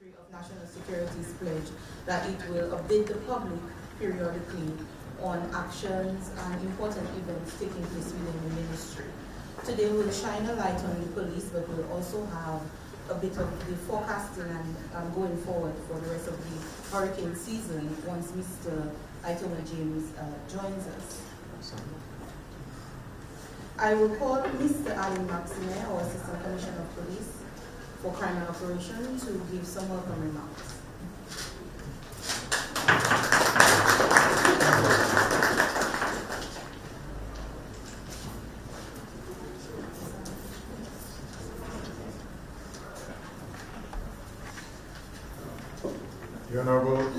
Ministry of National Security's pledge that it will update the public periodically on actions and important events taking place within the ministry. Today we'll shine a light on the police, but we'll also have a bit of the forecasting and going forward for the rest of the hurricane season once Mr. Itoma James joins us. I will call Mr. Ali Maxime, our Assistant Commissioner of Police for Crime and Operation, to give some welcome remarks. The Honorable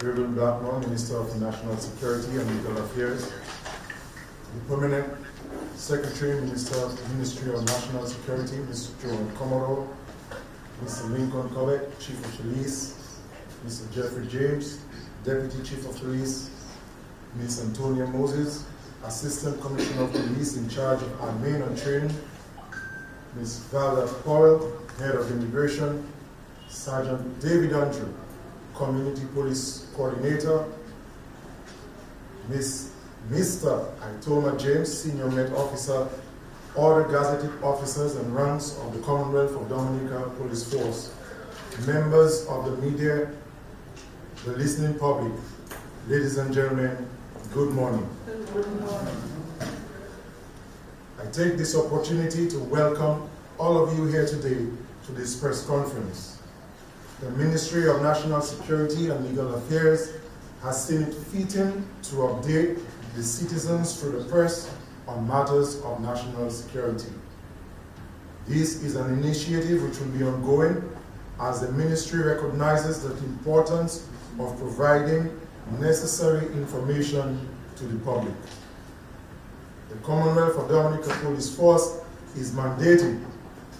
Reverend Blackmore, Minister of National Security and Legal Affairs, the Permanent Secretary, Minister of the Ministry of National Security, Mr. Joan Commodore, Mr. Lincoln Collett, Chief of Police, Mr. Jeffrey James, Deputy Chief of Police, Ms. Antonia Moses, Assistant Commissioner of Police in charge of admin and training, Ms. Valda Powell, Head of Immigration, Sergeant David Andrew, Community Police Coordinator, Mr. Itoma James, Senior Med Officer, all the gazetted officers and ranks of the Commonwealth of Dominica Police Force, members of the media, the listening public, ladies and gentlemen, good morning. Good morning. I take this opportunity to welcome all of you here today to this press conference. The Ministry of National Security and Legal Affairs has seen it fitting to update the citizens through the press on matters of national security. This is an initiative which will be ongoing as the ministry recognizes the importance of providing necessary information to the public. The Commonwealth of Dominica Police Force is mandated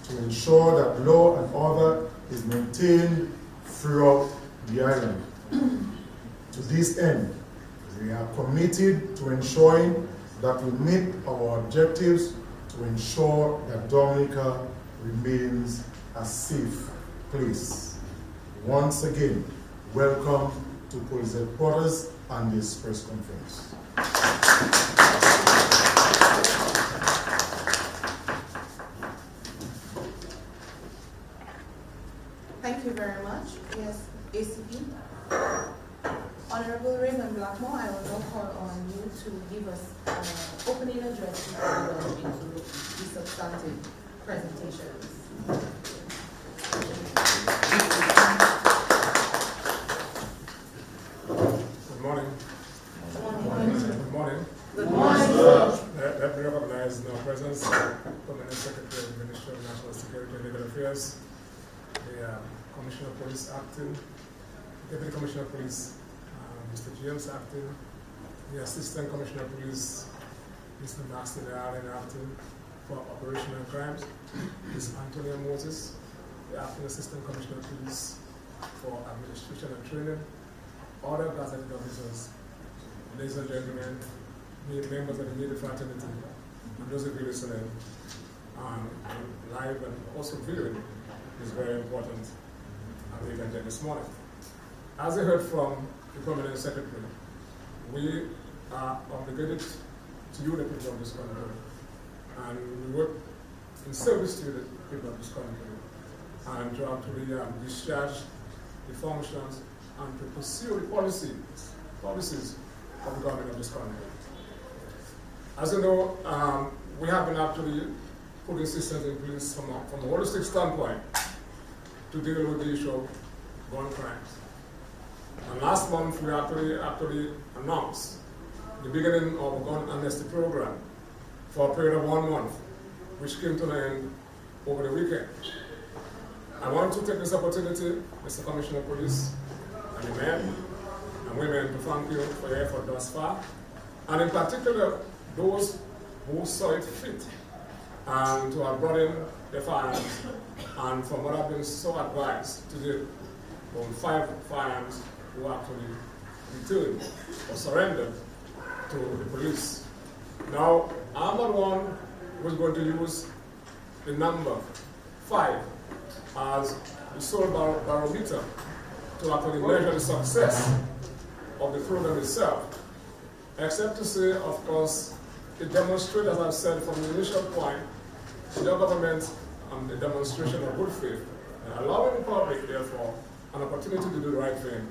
to ensure that law and order is maintained throughout the island. To this end, we are committed to ensuring that we meet our objectives to ensure that Dominica remains a safe place. Once again, welcome to Police Headquarters and this press conference. Thank you very much. Yes, ACP. Honorable Raymond Blackmore, I will now call on you to give us an opening address before we go into the substantive presentations. Good morning. Good morning. Good morning. Good morning. Let me recognize in our presence Permanent Secretary of the Ministry of National Security and Legal Affairs, the Commissioner of Police Acting, Deputy Commissioner of Police, Mr. James Acting, the Assistant Commissioner of Police, Mr. Maxton Allen Acting for Operational Crimes, Ms. Antonia Moses, the Acting Assistant Commissioner of Police for Administration and Training, other gazetted officers, ladies and gentlemen, members of the media fraternity, and those of you listening live and also viewing is very important, and we can take this morning. As you heard from the Permanent Secretary, we are obligated to you, the people of this country, and we work in service to the people of this country, and to actually discharge the functions and to pursue the policies of the government of this country. As you know, we have been actually putting systems in place from a holistic standpoint to deal with the issue of gun crimes. And last month, we actually announced the beginning of a gun amnesty program for a period of 1 month, which came to an end over the weekend. I want to take this opportunity, Mr. Commissioner of Police, and the men and women, to thank you for your effort thus far, and in particular, those who saw it fit and to have brought in the firearms, and from what I've been so advised to do, on 5 firearms who actually returned or surrendered to the police. Now, I'm not one who's going to use the number 5 as the sole barometer to actually measure the success of the program itself, except to say, of course, it demonstrates, as I've said from the initial point, the government the demonstration of good faith, and allowing the public, therefore, an opportunity to do the right thing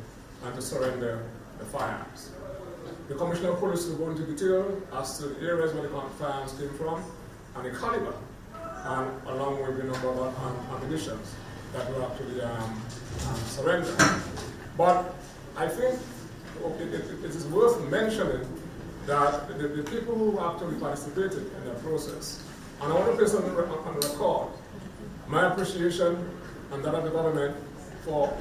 and to surrender the firearms. The Commissioner of Police will go into detail as to the areas where the firearms came from and the caliber, and along with the number of ammunition that were actually surrendered. But I think it is worth mentioning that the people who actually participated in the process, and I want to place on the record my appreciation and that of the government for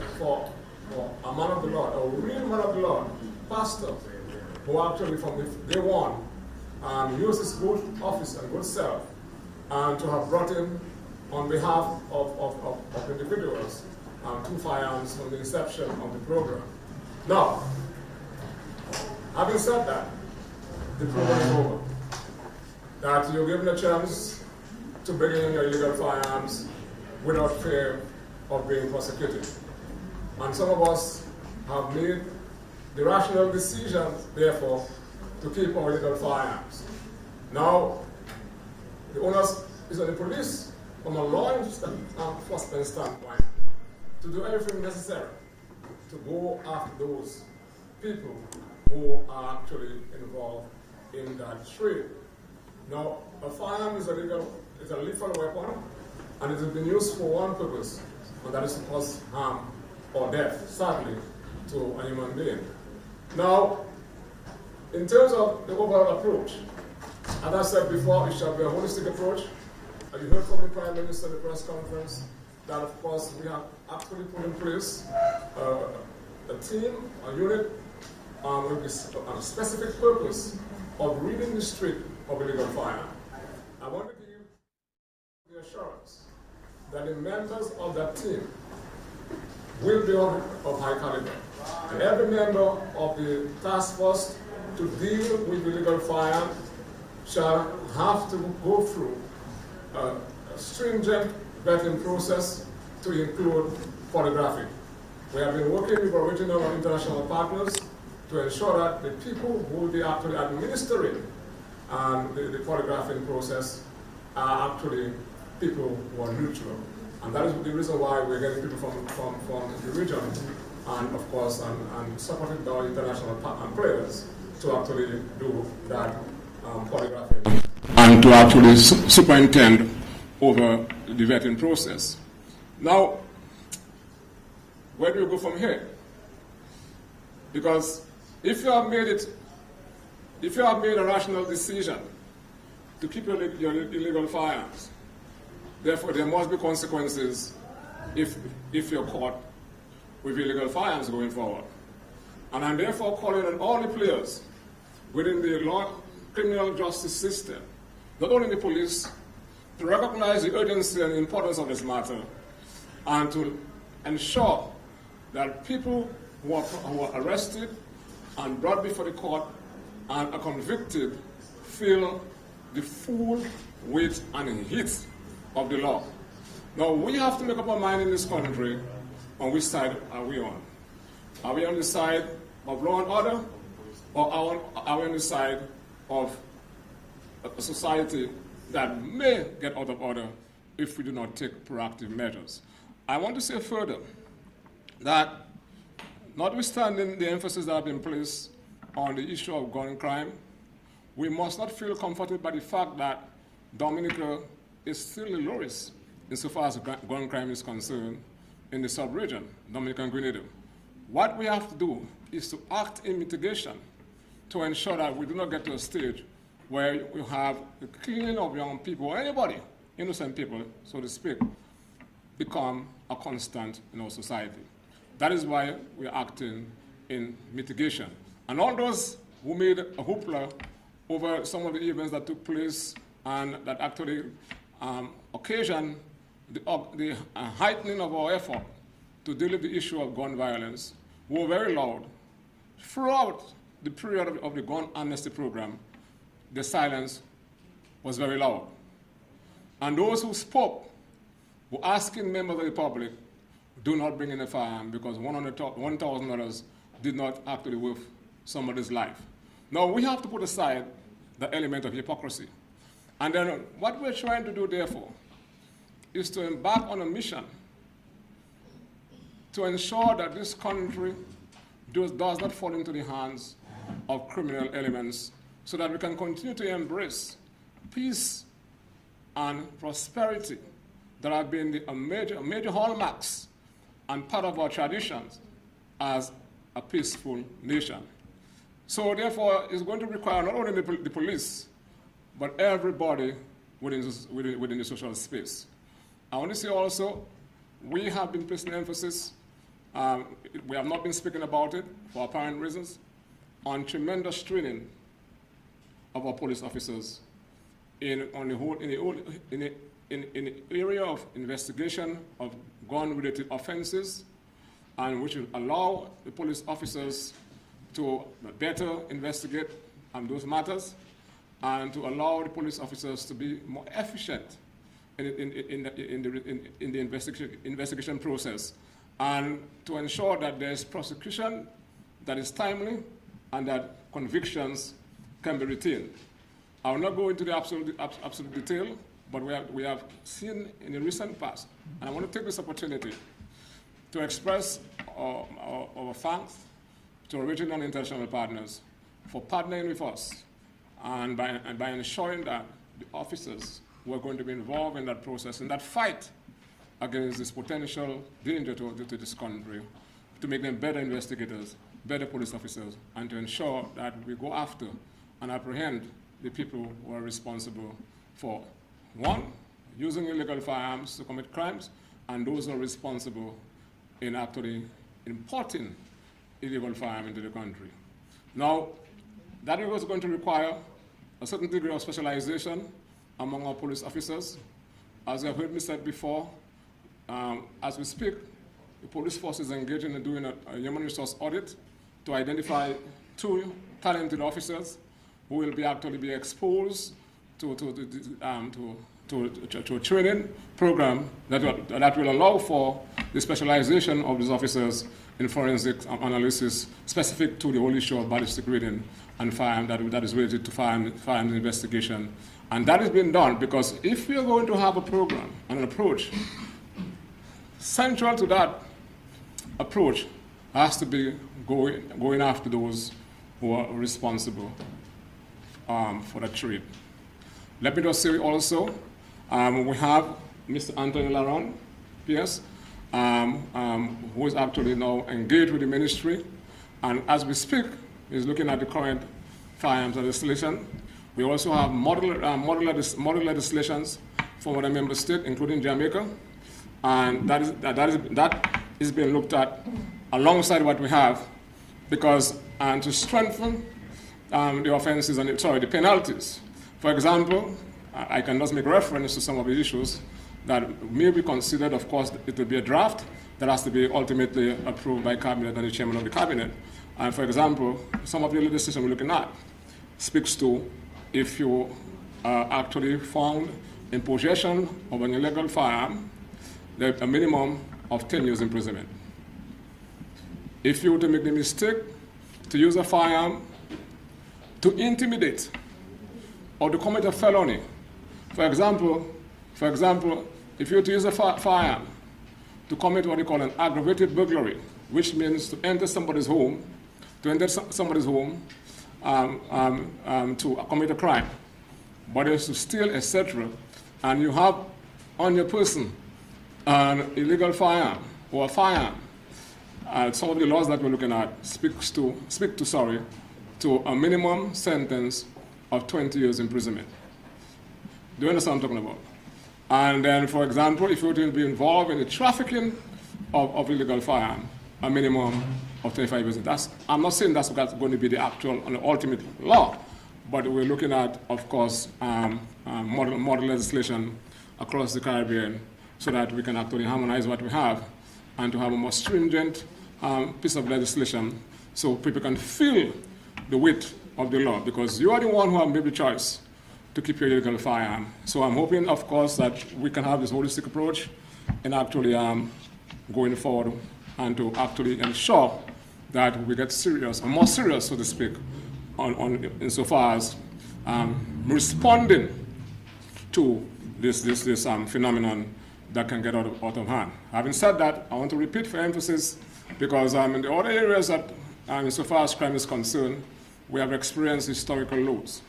a man of the Lord, a real man of the Lord, pastor, who actually from day one used his good office and good self and to have brought in on behalf of individuals 2 firearms from the inception of the program. Now, having said that, the program is over. That you're given a chance to bring in your illegal firearms without fear of being prosecuted. And some of us have made the rational decision, therefore, to keep our illegal firearms. Now, the onus is on the police, from a law enforcement standpoint, to do everything necessary to go after those people who are actually involved in that trade. Now, a firearm is a lethal weapon, and it has been used for one purpose, and that is to cause harm or death, sadly, to a human being. Now, in terms of the overall approach, as I said before, it shall be a holistic approach. You heard from the Prime Minister at the press conference that, of course, we have actually put in place a team, a unit, with a specific purpose of reading the street of illegal firearm. I want to give the assurance that the members of that team will be of high caliber. And every member of the task force to deal with illegal firearm shall have to go through a stringent vetting process to include polygraphing. We have been working with original and international partners to ensure that the people who will be actually administering the polygraphing process are actually people who are neutral. And that is the reason why we're getting people from the region, and of course, and supported by international players to actually do that polygraphing and to actually superintend over the vetting process. Now, where do you go from here? Because if you have made a rational decision to keep your illegal firearms, therefore there must be consequences if you're caught with illegal firearms going forward. And I'm therefore calling on all the players within the criminal justice system, not only the police, to recognize the urgency and importance of this matter, and to ensure that people who are arrested and brought before the court and are convicted feel the full weight and heat of the law. Now, we have to make up our mind in this country on which side are we on. Are we on the side of law and order, or are we on the side of a society that may get out of order if we do not take proactive measures? I want to say further that, notwithstanding the emphasis that has been placed on the issue of gun crime, we must not feel comforted by the fact that Dominica is still the lowest insofar as gun crime is concerned in the sub-region, Dominica and Grenada. What we have to do is to act in mitigation to ensure that we do not get to a stage where you have the killing of young people, or anybody, innocent people, so to speak, become a constant in our society. That is why we are acting in mitigation. And all those who made a hoopla over some of the events that took place and that actually occasioned the heightening of our effort to deal with the issue of gun violence were very loud. Throughout the period of the gun amnesty program, the silence was very loud. And those who spoke we're asking members of the public, do not bring in a firearm because $1,000 did not actually worth somebody's life. Now, we have to put aside the element of hypocrisy. And then what we're trying to do, therefore, is to embark on a mission to ensure that this country does not fall into the hands of criminal elements so that we can continue to embrace peace and prosperity that have been major hallmarks and part of our traditions as a peaceful nation. So therefore, it's going to require not only the police, but everybody within the social space. I want to say also, we have been placing emphasis, we have not been speaking about it for apparent reasons, on tremendous training of our police officers in the area of investigation of gun-related offenses, and which will allow the police officers to better investigate those matters, and to allow the police officers to be more efficient in the investigation process, and to ensure that there is prosecution that is timely and that convictions can be retained. I will not go into the absolute detail, but we have seen in the recent past, and I want to take this opportunity to express our thanks to our regional and international partners for partnering with us and by ensuring that the officers who are going to be involved in that process, in that fight against this potential danger to this country, to make them better investigators, better police officers, and to ensure that we go after and apprehend the people who are responsible for, one, using illegal firearms to commit crimes, and those who are responsible in actually importing illegal firearms into the country. Now, that is going to require a certain degree of specialization among our police officers. As you have heard me said before, as we speak, the police force is engaging in doing a human resource audit to identify 2 talented officers who will be exposed to a training program that will allow for the specialization of these officers in forensic analysis specific to the whole issue of ballistic reading and firearm that is related to firearms investigation. And that is being done because if we are going to have a program and an approach, central to that approach has to be going after those who are responsible for the trade. Let me just say also, we have Mr. Anthony Laron, PS, who is actually now engaged with the ministry, and as we speak, is looking at the current firearms legislation. We also have model legislations from other member states, including Jamaica, and that is being looked at alongside what we have, because to strengthen the offenses and the penalties. For example, I can just make reference to some of the issues that may be considered. Of course, it will be a draft that has to be ultimately approved by Cabinet and the Chairman of the Cabinet. And for example, some of the legislation we're looking at speaks to if you are actually found in possession of an illegal firearm, there's a minimum of 10 years imprisonment. If you were to make the mistake to use a firearm to intimidate or to commit a felony, for example, if you were to use a firearm to commit what you call an aggravated burglary, which means to enter somebody's home, to commit a crime, but it's to steal, etc., and you have on your person an illegal firearm or a firearm, some of the laws that we're looking at speak to a minimum sentence of 20 years imprisonment. Do you understand what I'm talking about? And then, for example, if you were to be involved in the trafficking of illegal firearm, a minimum of 25 years. I'm not saying that's going to be the actual and the ultimate law, but we're looking at, of course, model legislation across the Caribbean so that we can actually harmonize what we have and to have a more stringent piece of legislation so people can feel the weight of the law, because you are the one who have made the choice to keep your illegal firearm. So I'm hoping, of course, that we can have this holistic approach in actually going forward and to actually ensure that we get serious, or more serious, so to speak, on insofar as responding to this phenomenon that can get out of hand. Having said that, I want to repeat for emphasis, because in the other areas that, insofar as crime is concerned, we have experienced historical lows.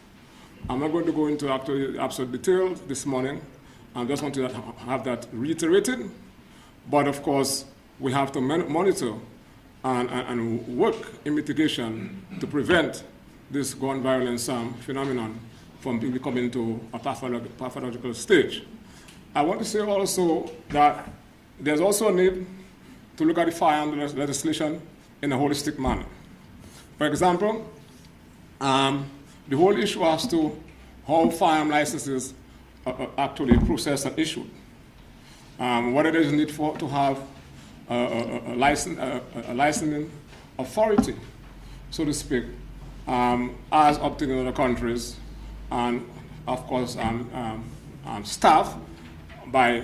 I'm not going to go into actually absolute detail this morning. I just want to have that reiterated. But of course, we have to monitor and work in mitigation to prevent this gun violence phenomenon from becoming to a pathological stage. I want to say also that there's also a need to look at the firearms legislation in a holistic manner. For example, the whole issue as to how firearm licenses are actually processed and issued. Whether there is a need to have a licensing authority, so to speak, as obtained in other countries, and of course staffed by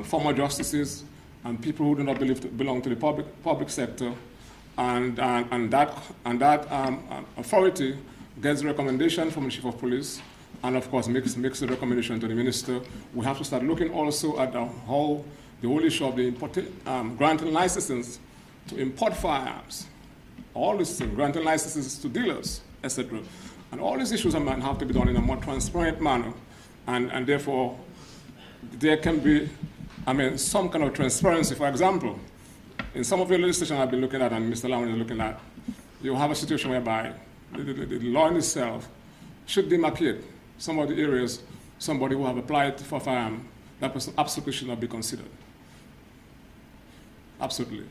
former justices and people who do not belong to the public sector, and that authority gets a recommendation from the chief of police, and of course makes a recommendation to the minister. We have to start looking also at how the whole issue of the granting licenses to import firearms, all these things, granting licenses to dealers, etc. And all these issues have to be done in a more transparent manner, and therefore there can be, some kind of transparency. For example, in some of the legislation I've been looking at, and Mr. Lawan is looking at, you have a situation whereby the law in itself should demarcate some of the areas somebody who have applied for a firearm, that person absolutely should not be considered. Absolutely.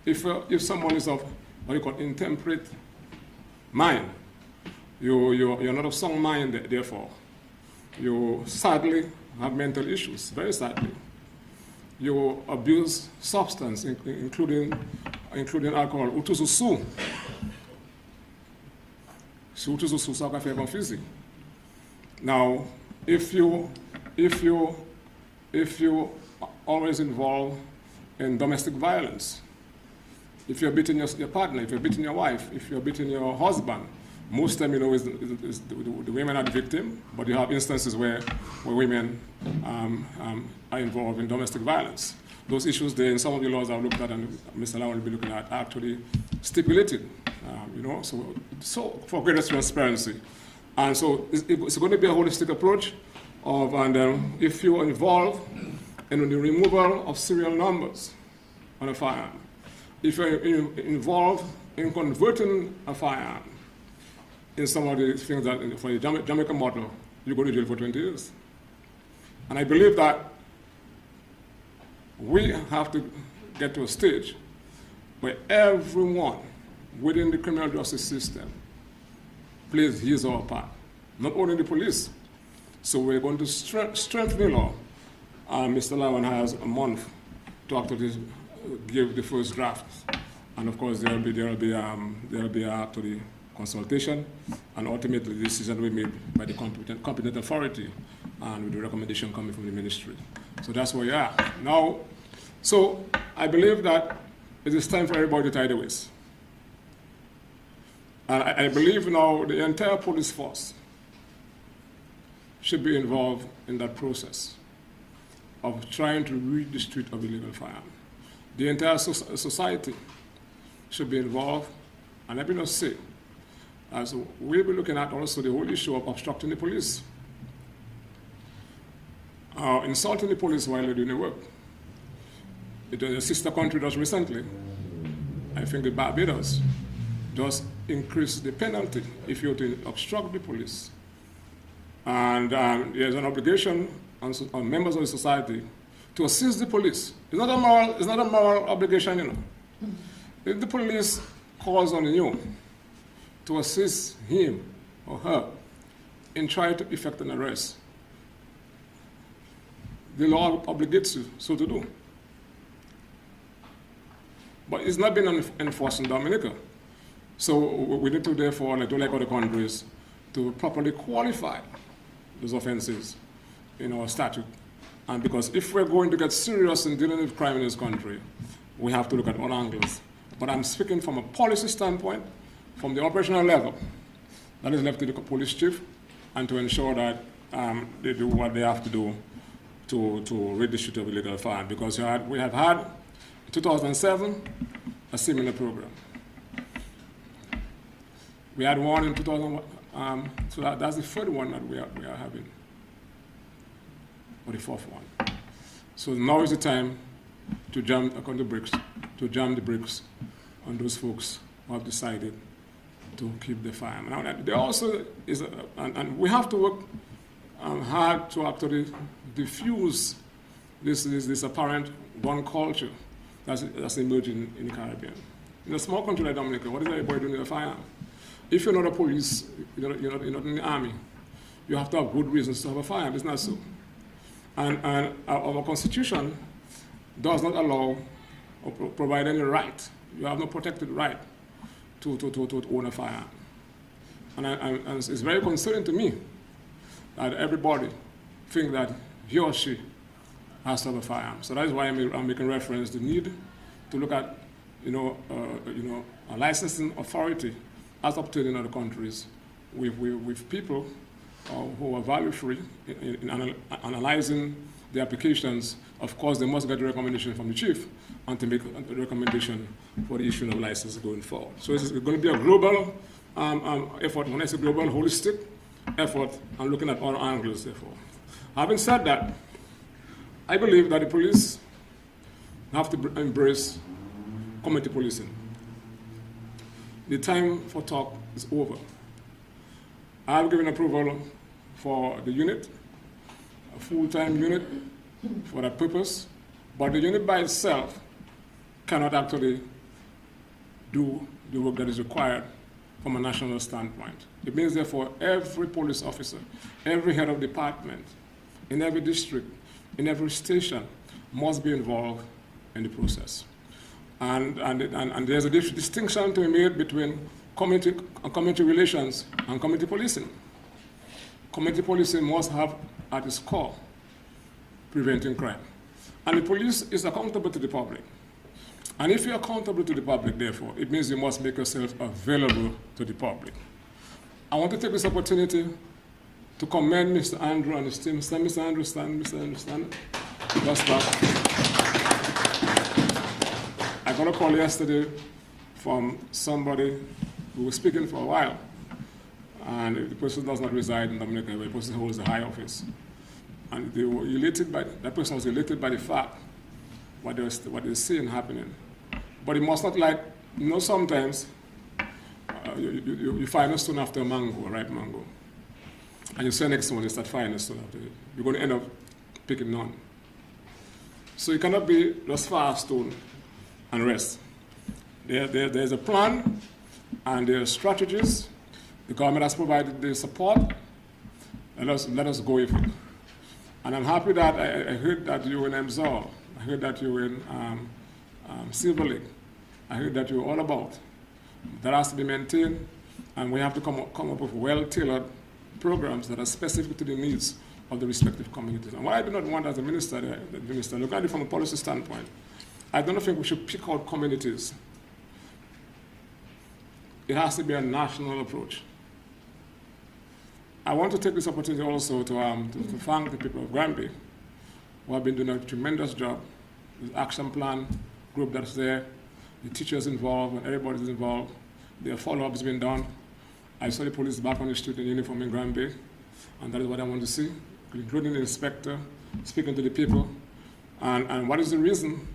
If someone is of what you call intemperate mind, you're not of sound mind, therefore, you sadly have mental issues, very sadly. You abuse substance, including alcohol. Utuzusu. Utuzusu sa kafe konfisi. Now, if you always involved in domestic violence, if you're beating your partner, if you're beating your wife, if you're beating your husband, most time, is the women are the victim, but you have instances where women are involved in domestic violence. Those issues there in some of the laws I've looked at, and Mr. Lawan will be looking at, are actually stipulated, so for greater transparency. And so it's going to be a holistic approach of, and if you're involved in the removal of serial numbers on a firearm, if you're involved in converting a firearm in some of the things that, for the Jamaica model, you go to jail for 20 years. And I believe that we have to get to a stage where everyone within the criminal justice system plays his or her part, not only the police. So we're going to strengthen the law. Mr. Lawan has a month to actually give the first draft, and of course there will be actually consultation, and ultimately the decision will be made by the competent authority, and with the recommendation coming from the ministry. So that's where we are now. So I believe that it is time for everybody to tie the waist. And I believe now the entire police force should be involved in that process of trying to rid the street of illegal firearms. The entire society should be involved, and let me just say, as we'll be looking at also the whole issue of obstructing the police, insulting the police while they're doing the work. A sister country just recently, I think the Barbados, just increased the penalty if you're to obstruct the police. And there's an obligation on members of the society to assist the police. It's not a moral obligation, If the police calls on you to assist him or her in trying to effect an arrest, the law obligates you so to do. But it's not been enforced in Dominica. So we need to therefore, like other countries, to properly qualify those offenses in our statute And because if we're going to get serious in dealing with crime in this country, we have to look at all angles. But I'm speaking from a policy standpoint, from the operational level. That is left to the police chief, and to ensure that they do what they have to do to rid the street of illegal firearms. Because we have had, in 2007, a similar program. We had one in 2001, so that's the third one that we are having, or the fourth one. So now is the time to jam the brakes on those folks who have decided to keep the firearm. Now, there also is, and we have to work hard to actually diffuse this apparent gun culture that's emerging in the Caribbean. In a small country like Dominica, what is everybody doing with a firearm? If you're not a police, you're not in the army, you have to have good reasons to have a firearm. It's not so. And our Constitution does not allow or provide any right. You have no protected right to own a firearm. And it's very concerning to me that everybody think that he or she has to have a firearm. So that is why I'm making reference to the need to look at, a licensing authority as obtained in other countries with people who are value-free in analyzing the applications. Of course, they must get a recommendation from the chief and to make a recommendation for the issuing of license going forward. So it's going to be a global effort. When I say global, holistic effort, and looking at all angles, therefore. Having said that, I believe that the police have to embrace community policing. The time for talk is over. I have given approval for the unit, a full-time unit for that purpose, but the unit by itself cannot actually do the work that is required from a national standpoint. It means, therefore, every police officer, every head of department, in every district, in every station, must be involved in the process. And there's a distinction to be made between community relations and community policing. Community policing must have at its core preventing crime. And the police is accountable to the public. And if you're accountable to the public, therefore, it means you must make yourself available to the public. I want to take this opportunity to commend Mr. Andrew and his team. Stand, Mr. Andrew, stand, Mr. Andrew, stand. Just that. I got a call yesterday from somebody who was speaking for a while, and the person does not reside in Dominica, but the person holds a high office. And they were elated by, that person was elated by the fact what they're seeing happening. But it must not, like, sometimes you find a stone after a mango, a ripe mango, and you say next one, you start finding a stone after it. You're going to end up picking none. So you cannot be just fire a stone and rest. There's a plan and there are strategies. The government has provided the support. Let us go with it. And I'm happy that I heard that you were in MZOR. I heard that you were in Silver Lake. I heard that you were all about. That has to be maintained, and we have to come up with well-tailored programs that are specific to the needs of the respective communities. And what I do not want as a minister, look at it from a policy standpoint, I don't think we should pick out communities. It has to be a national approach. I want to take this opportunity also to thank the people of Granby who have been doing a tremendous job. The action plan group that's there, the teachers involved, and everybody's involved. Their follow-up has been done. I saw the police back on the street in uniform in Granby, and that is what I want to see, including the inspector, speaking to the people. And what is the reason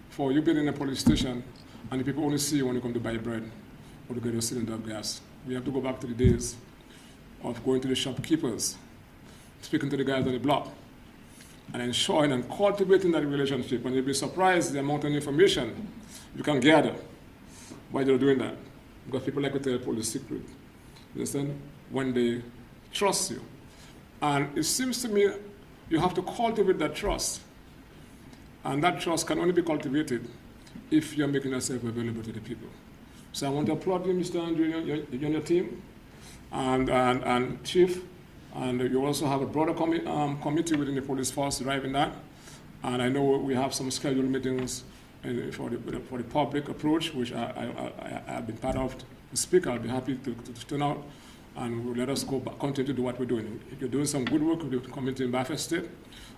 for you being in a police station and the people only see you when you come to buy bread or to get your cylinder of gas? We have to go back to the days of going to the shopkeepers, speaking to the guys on the block, and ensuring and cultivating that relationship. And you'll be surprised the amount of information you can gather while you're doing that. Because people like to tell police secret, you understand, when they trust you. And it seems to me you have to cultivate that trust. And that trust can only be cultivated if you're making yourself available to the people. So I want to applaud you, Mr. Andrew, and your team, and Chief, And you also have a broader committee within the police force driving that. And I know we have some scheduled meetings for the public approach, which I have been part of to speak. I'll be happy to turn out, and we'll let us go back, continue to do what we're doing. If you're doing some good work with the community in Baffin State,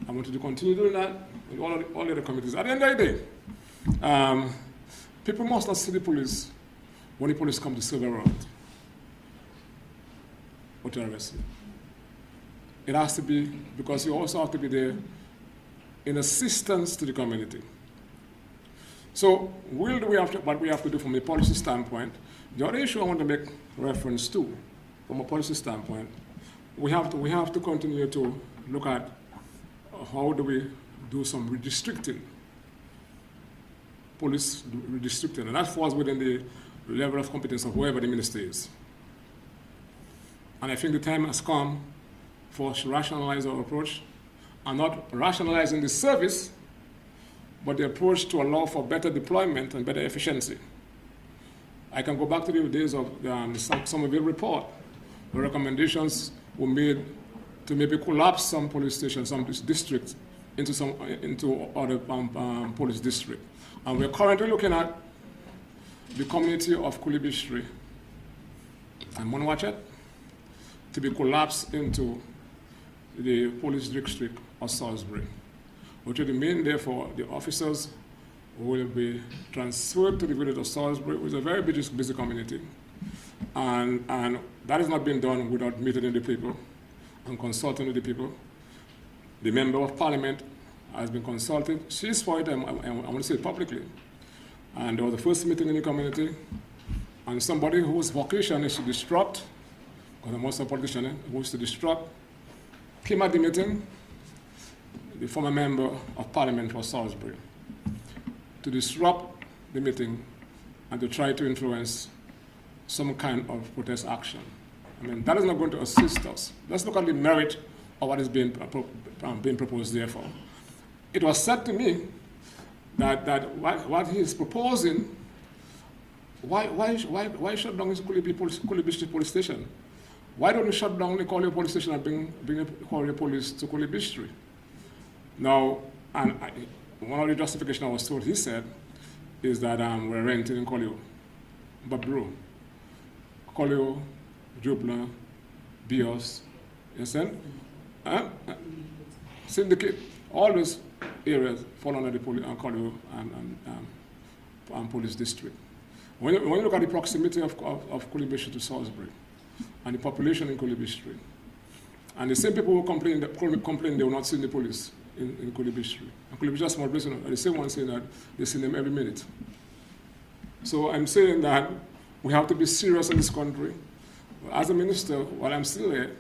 I want you to continue doing that with all the other committees. At the end of the day, people must not see the police when the police come to serve a warrant or to arrest you. It has to be, because you also have to be there in assistance to the community. So we'll do what we have to do from a policy standpoint. The other issue I want to make reference to, from a policy standpoint, we have to continue to look at how do we do some redistricting, police redistricting, and that falls within the level of competence of whoever the minister is. And I think the time has come for us to rationalize our approach, and not rationalizing the service, but the approach to allow for better deployment and better efficiency. I can go back to the days of the Somerville report, where recommendations were made to maybe collapse some police stations, some districts, into other police districts. And we're currently looking at the community of Kulibistri and Monwachet to be collapsed into the police district of Salisbury, which will mean, therefore, the officers will be transferred to the village of Salisbury, which is a very busy community. And that is not being done without meeting with the people and consulting with the people. The member of parliament has been consulted. She's for it, and I want to say it publicly. And there was the first meeting in the community, and somebody whose vocation is to disrupt, because I'm also a politician who is to disrupt, came at the meeting, the former member of parliament for Salisbury, to disrupt the meeting and to try to influence some kind of protest action. I mean, that is not going to assist us. Let's look at the merit of what is being proposed, therefore. It was said to me that what he is proposing, why shut down his Kulibistri police station? Why don't we shut down the Collier police station and bring the Collier police to Kulibistri? Now, one of the justifications I was told, he said, is that we're renting in Collier. But bro, Collier, Jubla, Bios, Syndicate, all those areas fall under the Collier police district. When you look at the proximity of Kulibistri to Salisbury, and the population in Kulibistri, and the same people who complain they will not see the police in Kulibistri. And Kulibistri is a small place, are the same ones saying that they see them every minute. So I'm saying that we have to be serious in this country. As a minister, while I'm still here,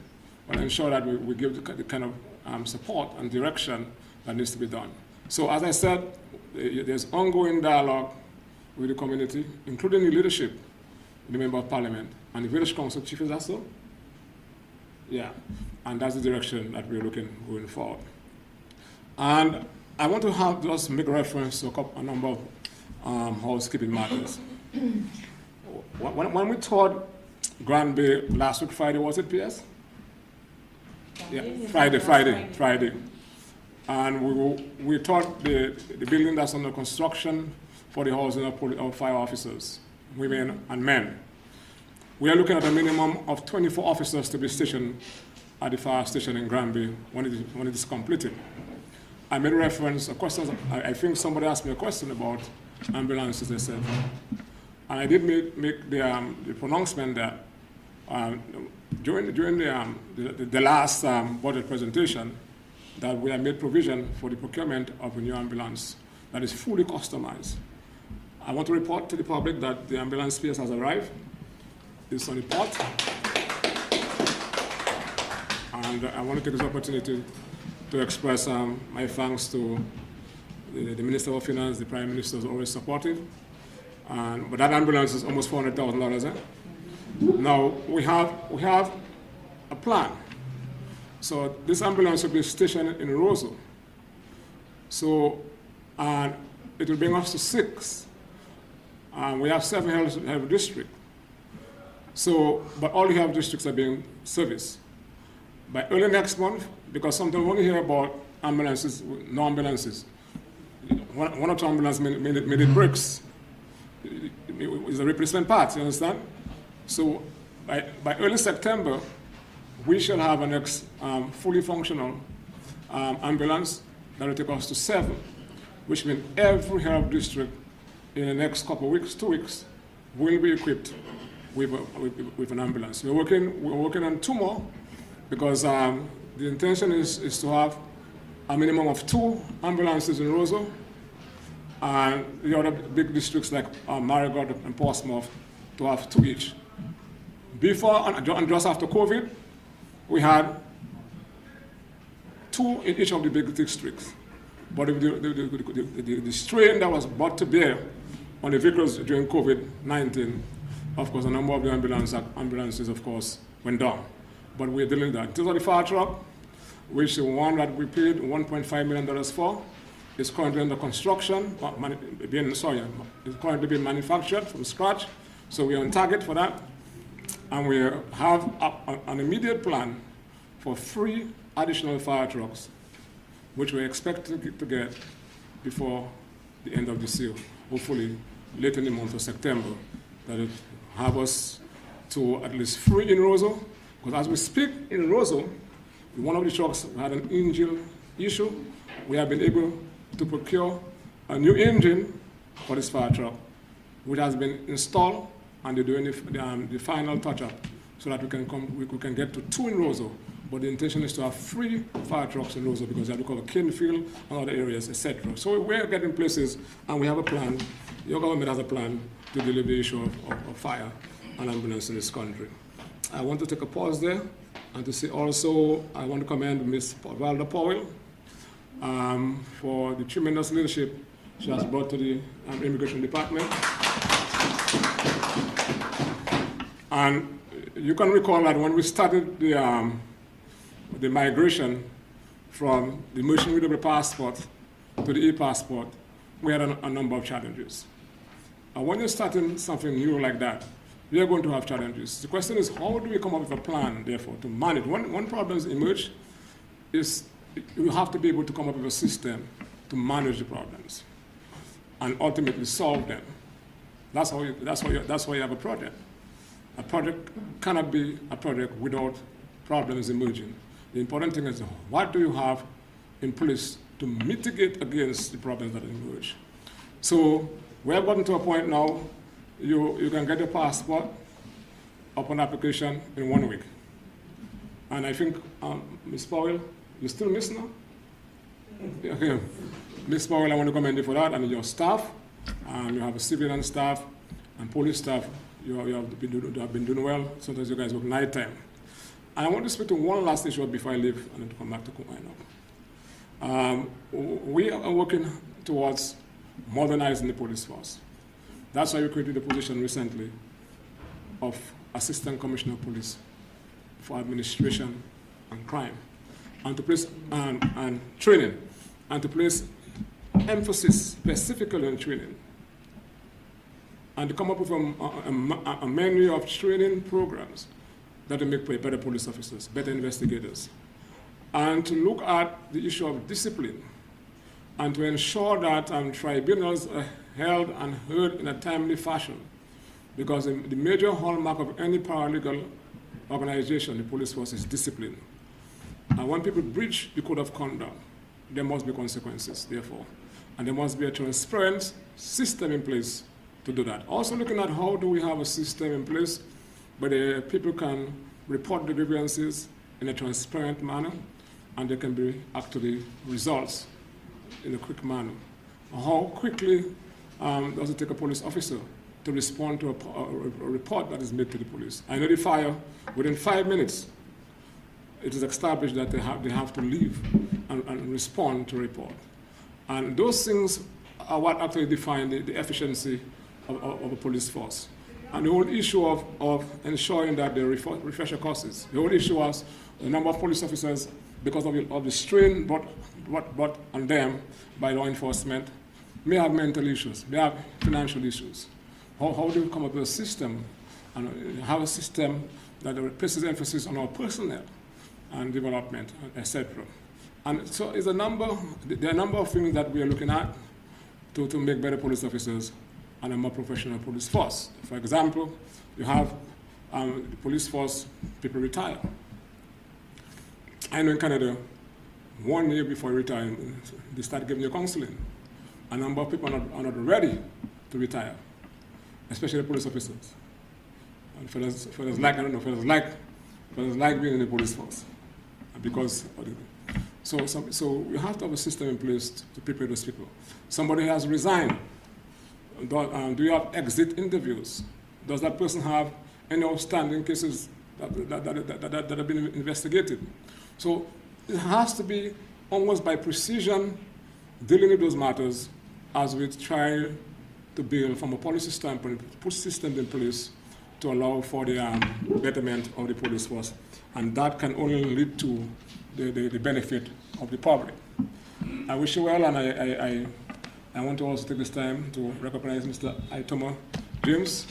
I'll ensure that we give the kind of support and direction that needs to be done. So as I said, there's ongoing dialogue with the community, including the leadership, the member of parliament, and the village council chief. Is that so? Yeah, and that's the direction that we're looking going forward. And I want to just make reference to a number of housekeeping matters. When we toured Grand Bay last week, Friday, was it, PS? Yeah, Friday. And we toured the building that's under construction for the housing of fire officers, women and men. We are looking at a minimum of 24 officers to be stationed at the fire station in Granby when it is completed. I made reference, a question, I think somebody asked me a question about ambulances, etc. And I did make the pronouncement that during the last budget presentation, that we have made provision for the procurement of a new ambulance that is fully customized. I want to report to the public that the ambulance space has arrived. It's on the port. And I want to take this opportunity to express my thanks to the Minister of Finance. The Prime Minister is always supportive. But that ambulance is almost $400,000. Eh? Now, we have a plan. So this ambulance will be stationed in Roseau. So, and it will bring us to 6. We have 7 health districts. So, but all the health districts are being serviced. by early next month, because sometimes when you hear about ambulances, no ambulances, one or two ambulances made it breaks. It's a replacement part, you understand? So by early September, we shall have a next fully functional ambulance that will take us to 7, which means every health district in the next couple of weeks, 2 weeks, will be equipped with an ambulance. We're working on 2 more, because the intention is to have a minimum of 2 ambulances in Roseau, and the other big districts like Marigot and Portsmouth to have 2 each. Before and just after COVID, we had 2 in each of the big districts. But the strain that was brought to bear on the vehicles during COVID-19, of course, a number of the ambulances, of course, went down. But we're dealing with that. In terms of the fire truck, which is one that we paid $1.5 million for, is currently under construction, it's currently being manufactured from scratch, so we're on target for that. And we have an immediate plan for 3 additional fire trucks, which we expect to get before the end of this year, hopefully late in the month of September, that it have us to at least 3 in Roseau, because as we speak in Roseau, one of the trucks had an engine issue. We have been able to procure a new engine for this fire truck, which has been installed, and they're doing the final touch-up so that we can get to 2 in Roseau. But the intention is to have 3 fire trucks in Roseau, because they have to cover Kinfield and other areas, etc. So we're getting places, and we have a plan. Your government has a plan to deal with the issue of fire and ambulance in this country. I want to take a pause there, and to say also, I want to commend Ms. Valda Powell for the tremendous leadership she has brought to the Immigration Department. And you can recall that when we started the migration from the motion readable passport to the e-passport, we had a number of challenges. And when you're starting something new like that, you're going to have challenges. The question is, how do we come up with a plan, therefore, to manage? One problem that emerges is you have to be able to come up with a system to manage the problems and ultimately solve them. That's why you have a project. A project cannot be a project without problems emerging. The important thing is, what do you have in place to mitigate against the problems that emerge? So we have gotten to a point now, you can get your passport upon application in 1 week. And I think, Ms. Powell, you still miss now? Okay. Ms. Powell, I want to commend you for that, and your staff. You have a civilian staff and police staff. You have been doing well. Sometimes you guys work nighttime. And I want to speak to one last issue before I leave and then come back to Kumaino. We are working towards modernizing the police force. That's why we created the position recently of Assistant Commissioner of Police for Administration and Crime, and to place and training, and to place emphasis specifically on training, and to come up with a menu of training programs that will make better police officers, better investigators, and to look at the issue of discipline, and to ensure that tribunals are held and heard in a timely fashion, because the major hallmark of any paralegal organization, the police force, is discipline. And when people breach the code of conduct, there must be consequences, therefore, and there must be a transparent system in place to do that. Also looking at how do we have a system in place where people can report the grievances in a transparent manner, and they can be actually results in a quick manner. How quickly does it take a police officer to respond to a report that is made to the police? I know the fire, within 5 minutes, it is established that they have to leave and respond to a report. And those things are what actually define the efficiency of a police force. And the whole issue of ensuring that the refresher courses, the whole issue was the number of police officers, because of the strain brought on them by law enforcement, may have mental issues, may have financial issues. How do we come up with a system and have a system that places emphasis on our personnel and development, etc. And so there are a number of things that we are looking at to make better police officers and a more professional police force. For example, you have the police force, people retire. I know in Canada, 1 year before retirement, they start giving you counseling. A number of people are not ready to retire, especially police officers. And fellas like being in the police force, because so we have to have a system in place to prepare those people. Somebody has resigned. Do you have exit interviews? Does that person have any outstanding cases that have been investigated? So it has to be almost by precision dealing with those matters as we try to build from a policy standpoint, put systems in place to allow for the betterment of the police force. And that can only lead to the benefit of the public. I wish you well, and I want to also take this time to recognize Mr. Itoma James.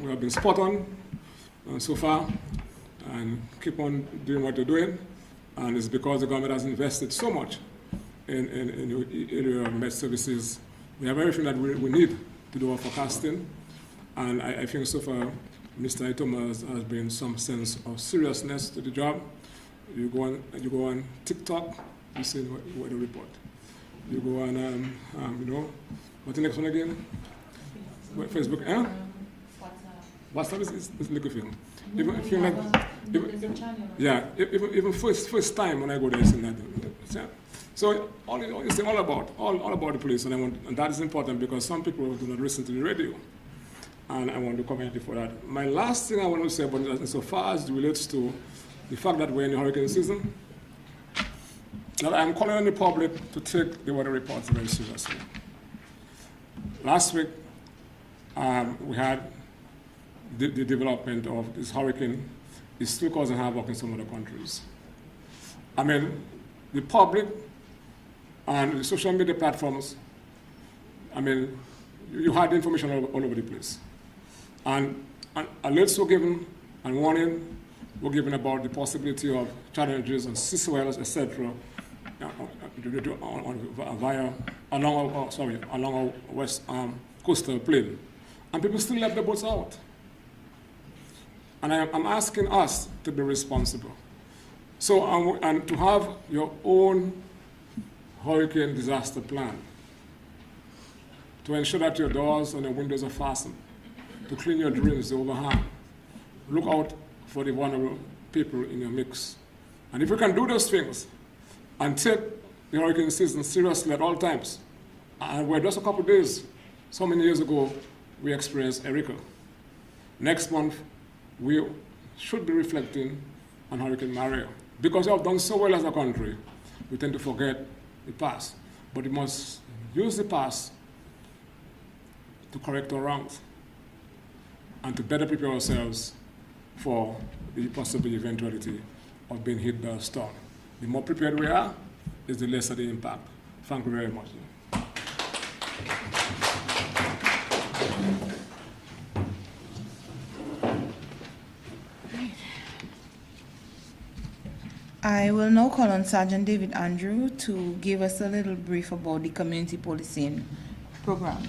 We have been spot on so far, and keep on doing what you're doing. And it's because the government has invested so much in the area of med services. We have everything that we need to do our forecasting. And I think so far, Mr. Itoma has bring some sense of seriousness to the job. You go on TikTok, you see what the report. You go on, what's the next one again? Facebook, eh? WhatsApp is liquid film. Even first time when I go there, I see that. So it's all about the police, and that is important because some people do not listen to the radio, and I want to commend you for that. My last thing I want to say about it, so far as it relates to the fact that we're in the hurricane season, that I'm calling on the public to take the weather reports very seriously. Last week, we had the development of this hurricane is still causing havoc in some other countries. I mean, the public and the social media platforms, I mean, you had information all over the place. And alerts were given and warning were given about the possibility of challenges and sea swells, etc., along our west coastal plain. And people still left the boats out. And I'm asking us to be responsible. So, and to have your own hurricane disaster plan, to ensure that your doors and your windows are fastened, to clean your drains, the overhang, look out for the vulnerable people in your mix. And if we can do those things and take the hurricane season seriously at all times, and we're just a couple of days, so many years ago, we experienced Erika. Next month, we should be reflecting on Hurricane Maria. Because we have done so well as a country, we tend to forget the past. But we must use the past to correct our wrongs and to better prepare ourselves for the possible eventuality of being hit by a storm. The more prepared we are, is the lesser the impact. Thank you very much. I will now call on Sergeant David Andrew to give us a little brief about the community policing program.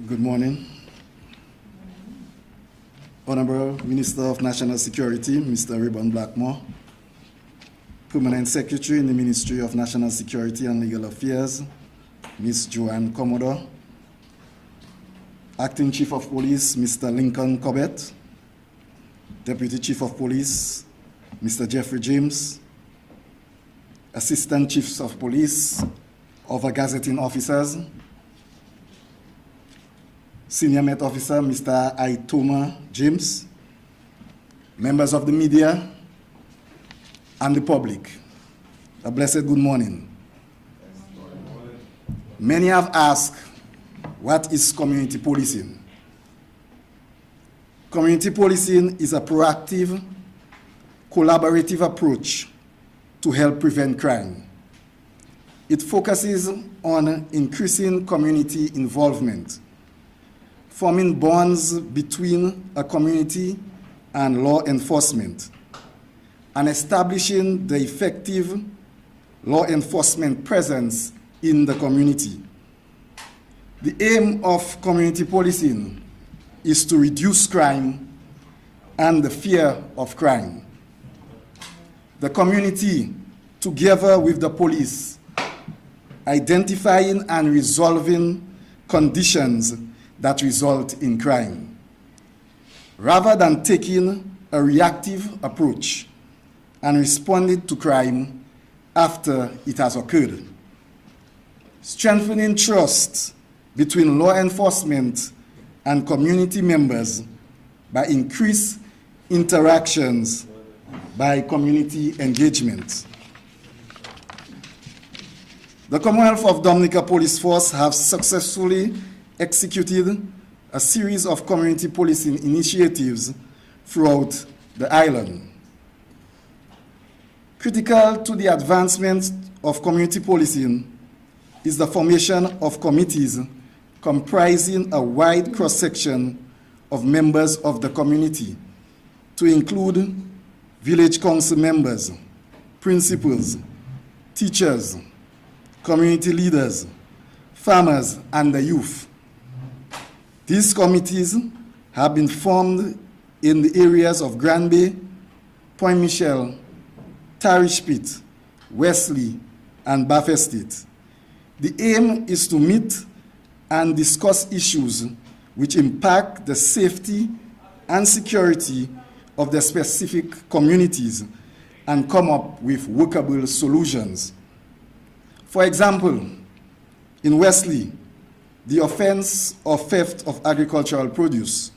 Good morning. Honorable Minister of National Security, Mr. Rayburn Blackmore, Permanent Secretary in the Ministry of National Security and Legal Affairs, Ms. Joanne Commodore, Acting Chief of Police, Mr. Lincoln Cobbett, Deputy Chief of Police, Mr. Jeffrey James, Assistant Chiefs of Police, other gazetting officers, Senior Met Officer, Mr. Itoma James, members of the media, and the public. A blessed good morning. Many have asked, what is community policing? Community policing is a proactive, collaborative approach to help prevent crime. It focuses on increasing community involvement, forming bonds between a community and law enforcement, and establishing the effective law enforcement presence in the community. The aim of community policing is to reduce crime and the fear of crime. The community, together with the police, identifying and resolving conditions that result in crime, rather than taking a reactive approach and responding to crime after it has occurred. Strengthening trust between law enforcement and community members by increased interactions by community engagement. The Commonwealth of Dominica Police Force have successfully executed a series of community policing initiatives throughout the island. Critical to the advancement of community policing is the formation of committees comprising a wide cross-section of members of the community, to include village council members, principals, teachers, community leaders, farmers, and the youth. These committees have been formed in the areas of Grand Bay, Point Michel, Tarish Pit, Wesley, and Bath Estate. The aim is to meet and discuss issues which impact the safety and security of the specific communities and come up with workable solutions. For example, in Wesley, the offense of theft of agricultural produce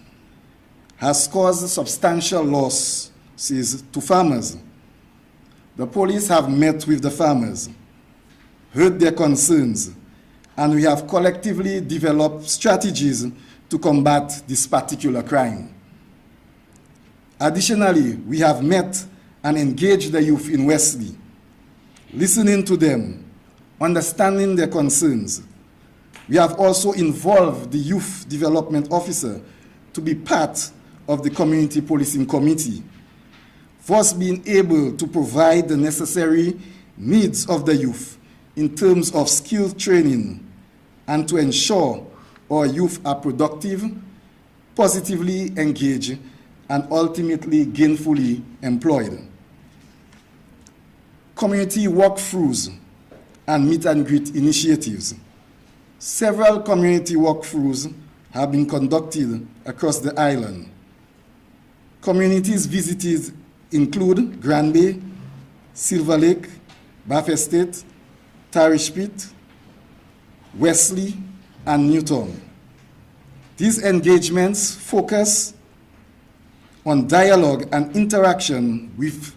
has caused substantial losses to farmers. The police have met with the farmers, heard their concerns, and we have collectively developed strategies to combat this particular crime. Additionally, we have met and engaged the youth in Wesley, listening to them, understanding their concerns. We have also involved the Youth Development Officer to be part of the Community Policing Committee, thus being able to provide the necessary needs of the youth in terms of skill training and to ensure our youth are productive, positively engaged, and ultimately gainfully employed. Community walkthroughs and meet and greet initiatives. Several community walkthroughs have been conducted across the island. Communities visited include Grand Bay, Silver Lake, Bath Estate, Tarish Pit, Wesley, and Newton. These engagements focus on dialogue and interaction with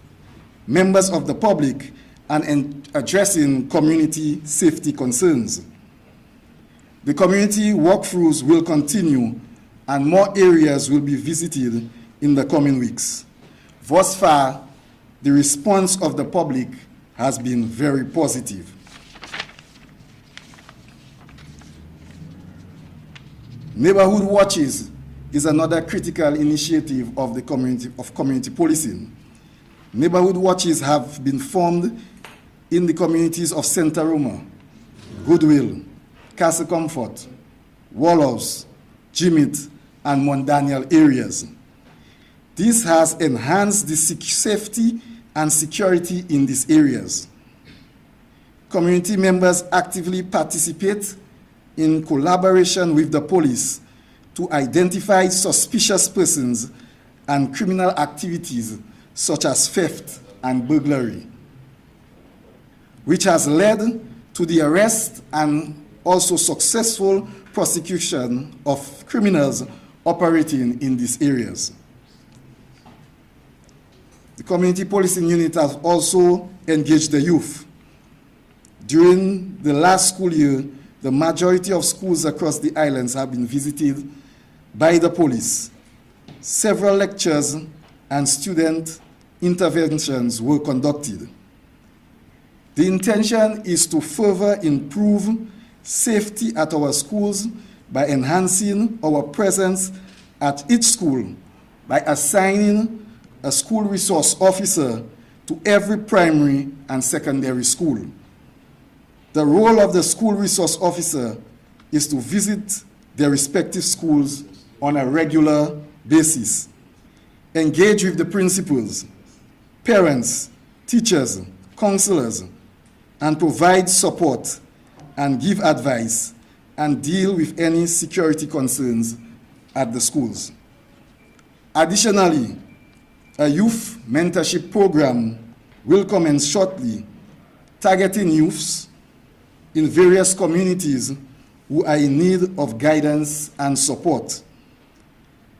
members of the public and addressing community safety concerns. The community walkthroughs will continue and more areas will be visited in the coming weeks. Thus far, the response of the public has been very positive. Neighborhood watches is another critical initiative of the community policing. Neighborhood watches have been formed in the communities of Santa Roma, Goodwill, Castle Comfort, Wallows, Jimit, and Mount Daniel areas. This has enhanced the safety and security in these areas. Community members actively participate in collaboration with the police to identify suspicious persons and criminal activities such as theft and burglary, which has led to the arrest and also successful prosecution of criminals operating in these areas. The community policing unit has also engaged the youth. During the last school year, the majority of schools across the islands have been visited by the police. Several lectures and student interventions were conducted. The intention is to further improve safety at our schools by enhancing our presence at each school by assigning a school resource officer to every primary and secondary school. The role of the school resource officer is to visit their respective schools on a regular basis, engage with the principals, parents, teachers, counselors, and provide support and give advice and deal with any security concerns at the schools. Additionally, a youth mentorship program will commence shortly, targeting youths in various communities who are in need of guidance and support.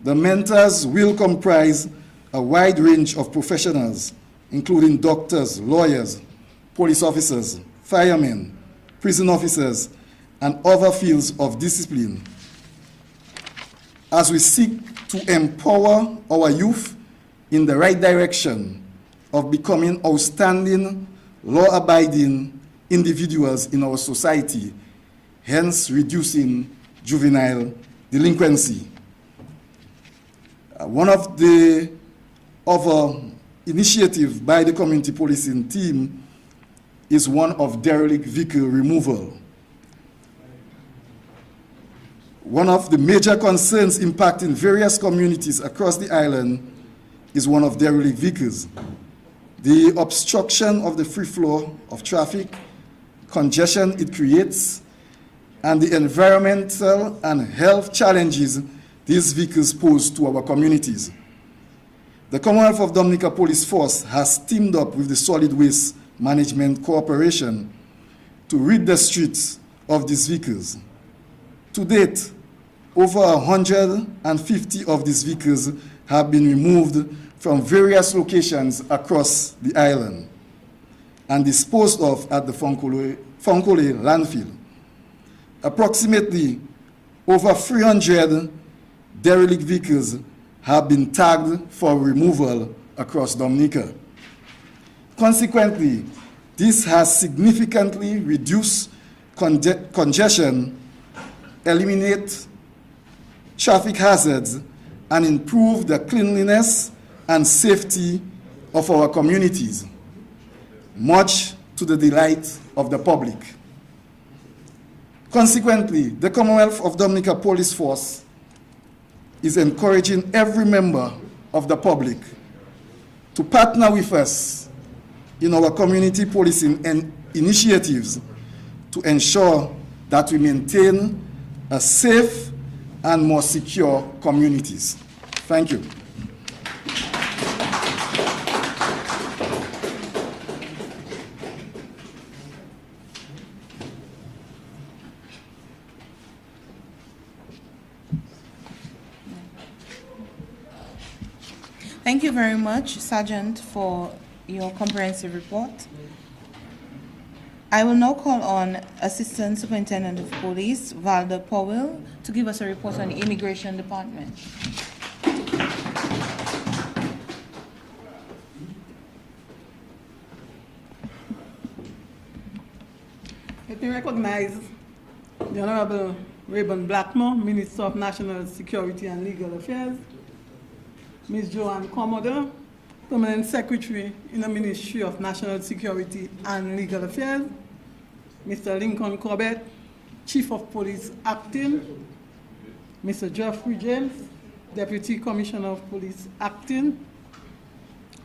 The mentors will comprise a wide range of professionals, including doctors, lawyers, police officers, firemen, prison officers, and other fields of discipline, as we seek to empower our youth in the right direction of becoming outstanding, law-abiding individuals in our society, hence reducing juvenile delinquency. One of the other initiatives by the community policing team is one of derelict vehicle removal. One of the major concerns impacting various communities across the island is one of derelict vehicles. The obstruction of the free flow of traffic, congestion it creates, and the environmental and health challenges these vehicles pose to our communities. The Commonwealth of Dominica Police Force has teamed up with the Solid Waste Management Corporation to rid the streets of these vehicles. To date, over 150 of these vehicles have been removed from various locations across the island and disposed of at the Fonkole landfill. Approximately over 300 derelict vehicles have been tagged for removal across Dominica. Consequently, this has significantly reduced congestion, eliminate traffic hazards, and improve the cleanliness and safety of our communities, much to the delight of the public. Consequently, the Commonwealth of Dominica Police Force is encouraging every member of the public to partner with us in our community policing and initiatives to ensure that we maintain a safe and more secure communities. Thank you. Thank you very much, Sergeant, for your comprehensive report. I will now call on Assistant Superintendent of Police, Valda Powell, to give us a report on the Immigration Department. Let me recognize the Honorable Rayburn Blackmore, Minister of National Security and Legal Affairs, Ms. Joanne Commodore, Permanent Secretary in the Ministry of National Security and Legal Affairs, Mr. Lincoln Corbett, Chief of Police Acting, Mr. Geoffrey James, Deputy Commissioner of Police Acting,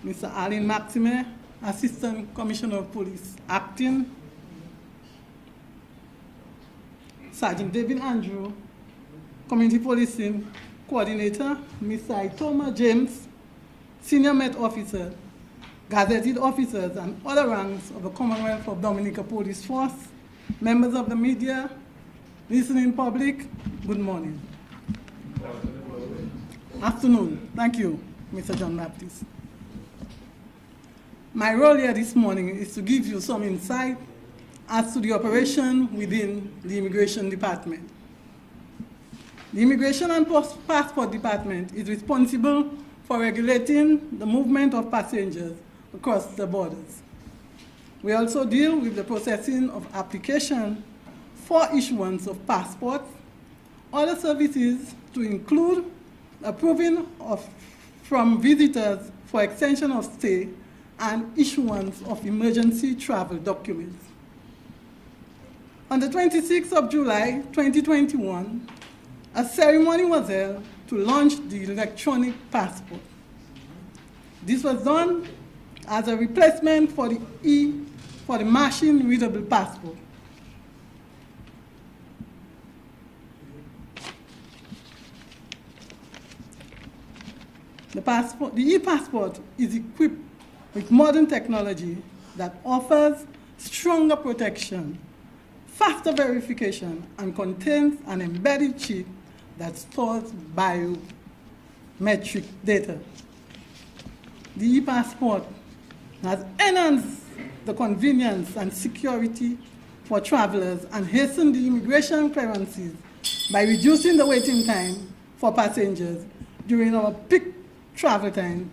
Mr. Alain Maxime, Assistant Commissioner of Police Acting, Sergeant David Andrew, Community Policing Coordinator, Mr. Itoma James, Senior Met Officer, gazetted officers, and other ranks of the Commonwealth of Dominica Police Force, members of the media, listening public, good morning. Afternoon. Thank you, Mr. John Baptist. My role here this morning is to give you some insight as to the operation within the Immigration Department. The Immigration and Passport Department is responsible for regulating the movement of passengers across the borders. We also deal with the processing of application for issuance of passports, other services to include approving from visitors for extension of stay and issuance of emergency travel documents. On the 26th of July 2021, a ceremony was held to launch the electronic passport. This was done as a replacement for the machine readable passport. The e-passport is equipped with modern technology that offers stronger protection, faster verification, and contains an embedded chip that stores biometric data. The e-passport has enhanced the convenience and security for travelers and hastened the immigration clearances by reducing the waiting time for passengers during our peak travel time,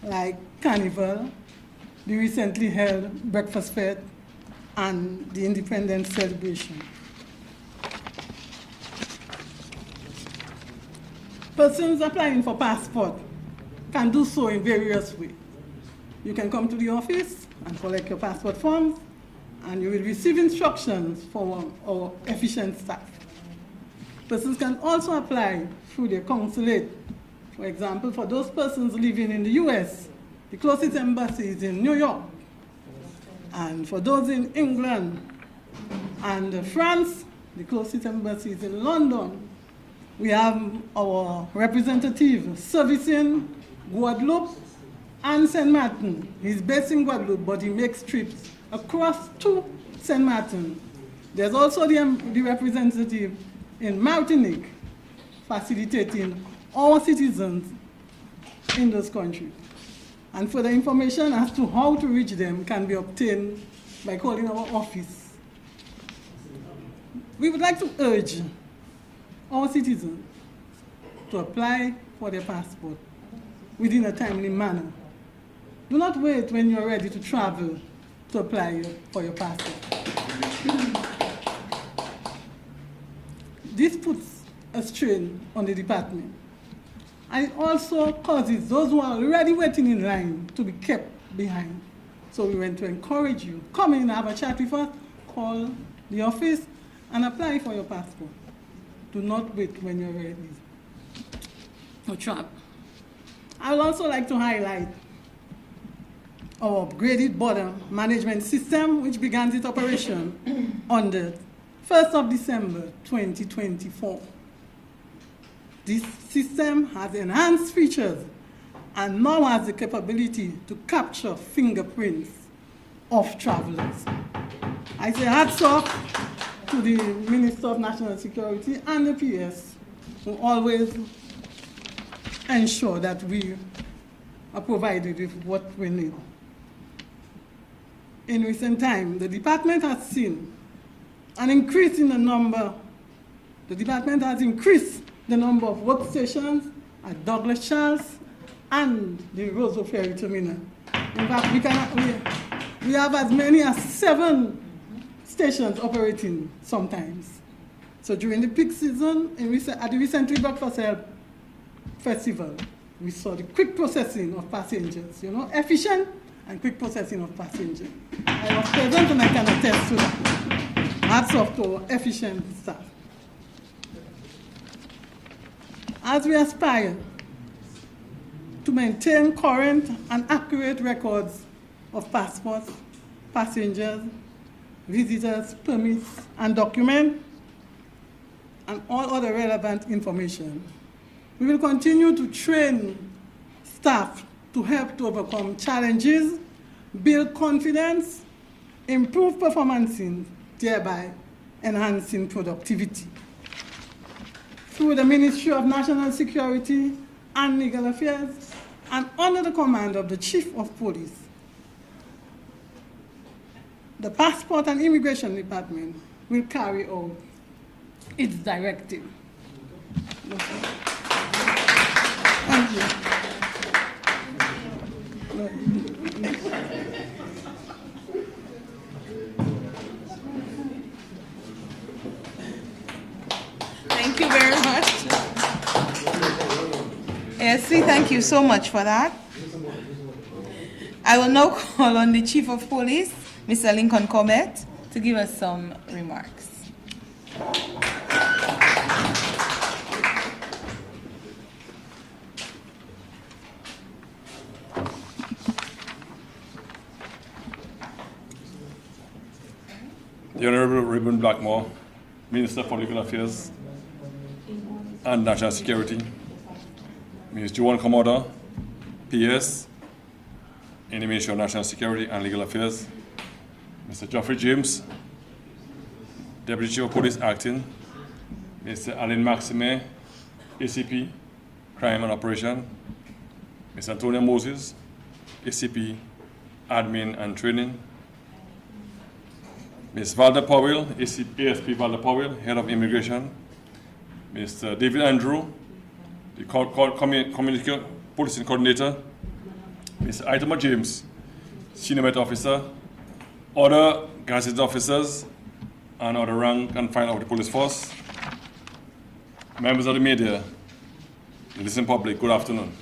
like Carnival, the recently held Breakfast Fair, and the Independence Celebration. Persons applying for passport can do so in various ways. You can come to the office and collect your passport forms, and you will receive instructions from our efficient staff. Persons can also apply through their consulate. For example, for those persons living in the US, the closest embassy is in New York. And for those in England and France, the closest embassy is in London. We have our representative servicing Guadeloupe and St. Martin. He's based in Guadeloupe, but he makes trips across to St. Martin. There's also the representative in Martinique, facilitating our citizens in those countries. And further information as to how to reach them can be obtained by calling our office. We would like to urge our citizens to apply for their passport within a timely manner. Do not wait when you're ready to travel to apply for your passport. This puts a strain on the department. And it also causes those who are already waiting in line to be kept behind. So we want to encourage you, come in and have a chat with us, call the office, and apply for your passport. Do not wait when you're ready to travel. I would also like to highlight our upgraded border management system, which began its operation on the 1st of December 2024. This system has enhanced features and now has the capability to capture fingerprints of travelers. I say hats off to the Minister of National Security and the PS, who always ensure that we are provided with what we need. In recent time, the department has seen an increase in the number. The department has increased the number of workstations at Douglas Charles and the Roseau Ferry Terminal. In fact, we have as many as 7 stations operating sometimes. So during the peak season, at the recently Breakfast Fair Festival, we saw the quick processing of passengers, efficient and quick processing of passengers. I was present and I can attest to that. Hats off to our efficient staff. As we aspire to maintain current and accurate records of passports, passengers, visitors, permits, and documents, and all other relevant information, we will continue to train staff to help to overcome challenges, build confidence, improve performance, thereby enhancing productivity. Through the Ministry of National Security and Legal Affairs, and under the command of the Chief of Police, the Passport and Immigration Department will carry out its directive. Thank you. you so much for that. I will now call on the Chief of Police, Mr. Lincoln Corbett, to give us some remarks. The Honorable Reuben Blackmore, Minister for Legal Affairs and National Security, Ms. Joanne Commodore, PS, in the Ministry of National Security and Legal Affairs, Mr. Geoffrey James, Deputy Chief of Police Acting, Mr. Alain Maxime, ACP, Crime and Operation, Mr. Antonio Moses, ACP, Admin and Training, Ms. Valda Powell, ASP Valda Powell, Head of Immigration, Mr. David Andrew, the Community Policing Coordinator, Mr. Itama James, Senior Met Officer, other gazetted officers, and other rank and file of the police force, members of the media, the listening public, good afternoon.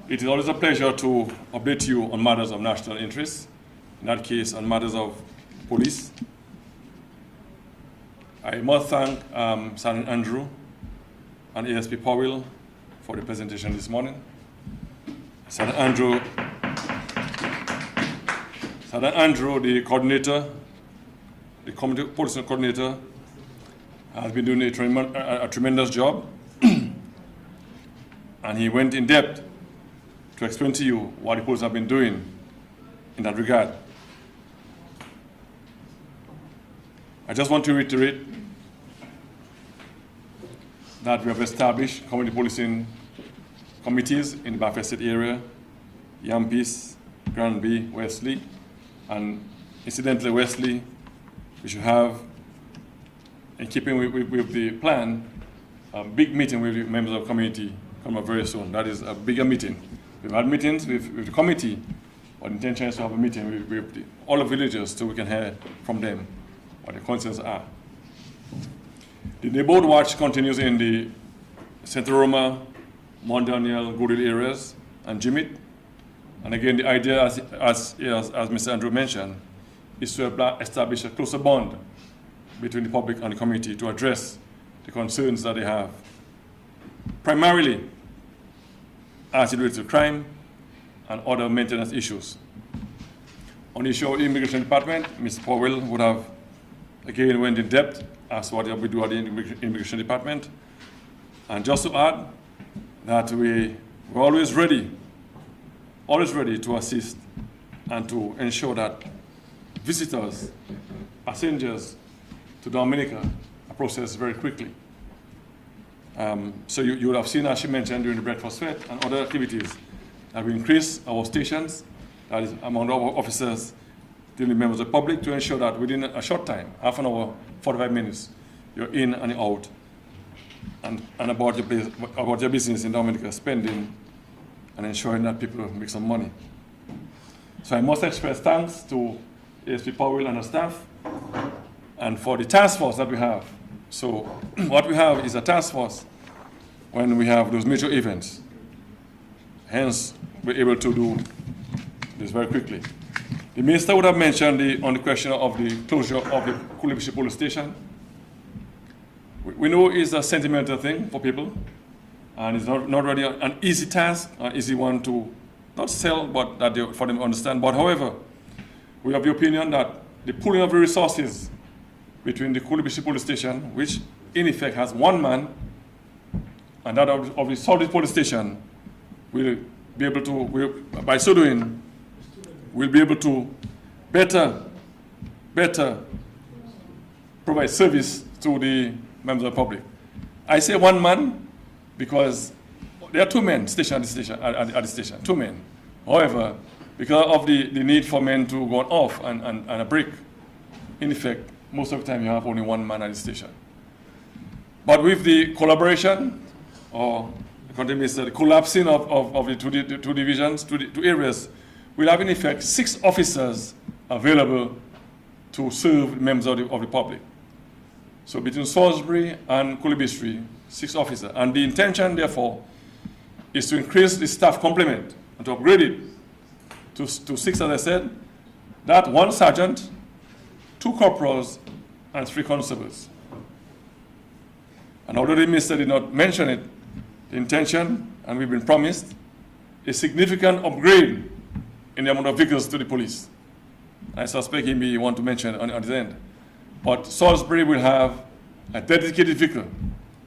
It is always a pleasure to update you on matters of national interest, in that case on matters of police. I must thank Sergeant Andrew and ASP Powell for the presentation this morning. Sergeant Andrew, the coordinator, the community policing coordinator, has been doing a tremendous job. And he went in depth to explain to you what the police have been doing in that regard. I just want to reiterate that we have established community policing committees in the Baffin State area, Yampis, Granby, Wesley, and incidentally Wesley, we should have, in keeping with the plan, a big meeting with the members of the community coming up very soon. That is a bigger meeting. We've had meetings with the committee, but the intention is to have a meeting with all the villagers so we can hear from them what the concerns are. The neighborhood watch continues in the Central Roma, Mount Daniel, Goodwill areas, and Jimit. And again, the idea, as Mr. Andrew mentioned, is to establish a closer bond between the public and the community to address the concerns that they have. Primarily, as it relates to crime and other maintenance issues. On the issue of the Immigration Department, Mr. Powell would have again went in depth as to what we do at the Immigration Department. And just to add that we're always ready to assist and to ensure that visitors, passengers to Dominica are processed very quickly. So you would have seen, as she mentioned, during the breakfast fete and other activities, that we increase our stations, that is among our officers, dealing with members of the public, to ensure that within a short time, half an hour, 45 minutes, you're in and you're out, and about your business in Dominica, spending and ensuring that people make some money. So I must express thanks to ASP Powell and her staff, and for the task force that we have. So what we have is a task force when we have those major events. Hence, we're able to do this very quickly. The minister would have mentioned on the question of the closure of the Kulibishi police station. We know it's a sentimental thing for people, and it's not really an easy task, an easy one to not sell, but for them to understand. But however, we have the opinion that the pooling of the resources between the Kulibishi police station, which in effect has one man, and that of the Solid police station, will be able to, by so doing, we'll be able to better provide service to the members of the public. I say one man because there are two men stationed at the station, two men. However, because of the need for men to go off and a break, in effect, most of the time you have only one man at the station. But with the collaboration, or the collapsing of the two divisions, two areas, we'll have in effect 6 officers available to serve members of the public. So between Salisbury and Kulibistri, 6 officers. And the intention, therefore, is to increase the staff complement and to upgrade it to 6, as I said. That 1 sergeant, 2 corporals, and 3 constables. And although the minister did not mention it, the intention, and we've been promised, a significant upgrade in the amount of vehicles to the police. I suspect he may want to mention on his end. But Salisbury will have a dedicated vehicle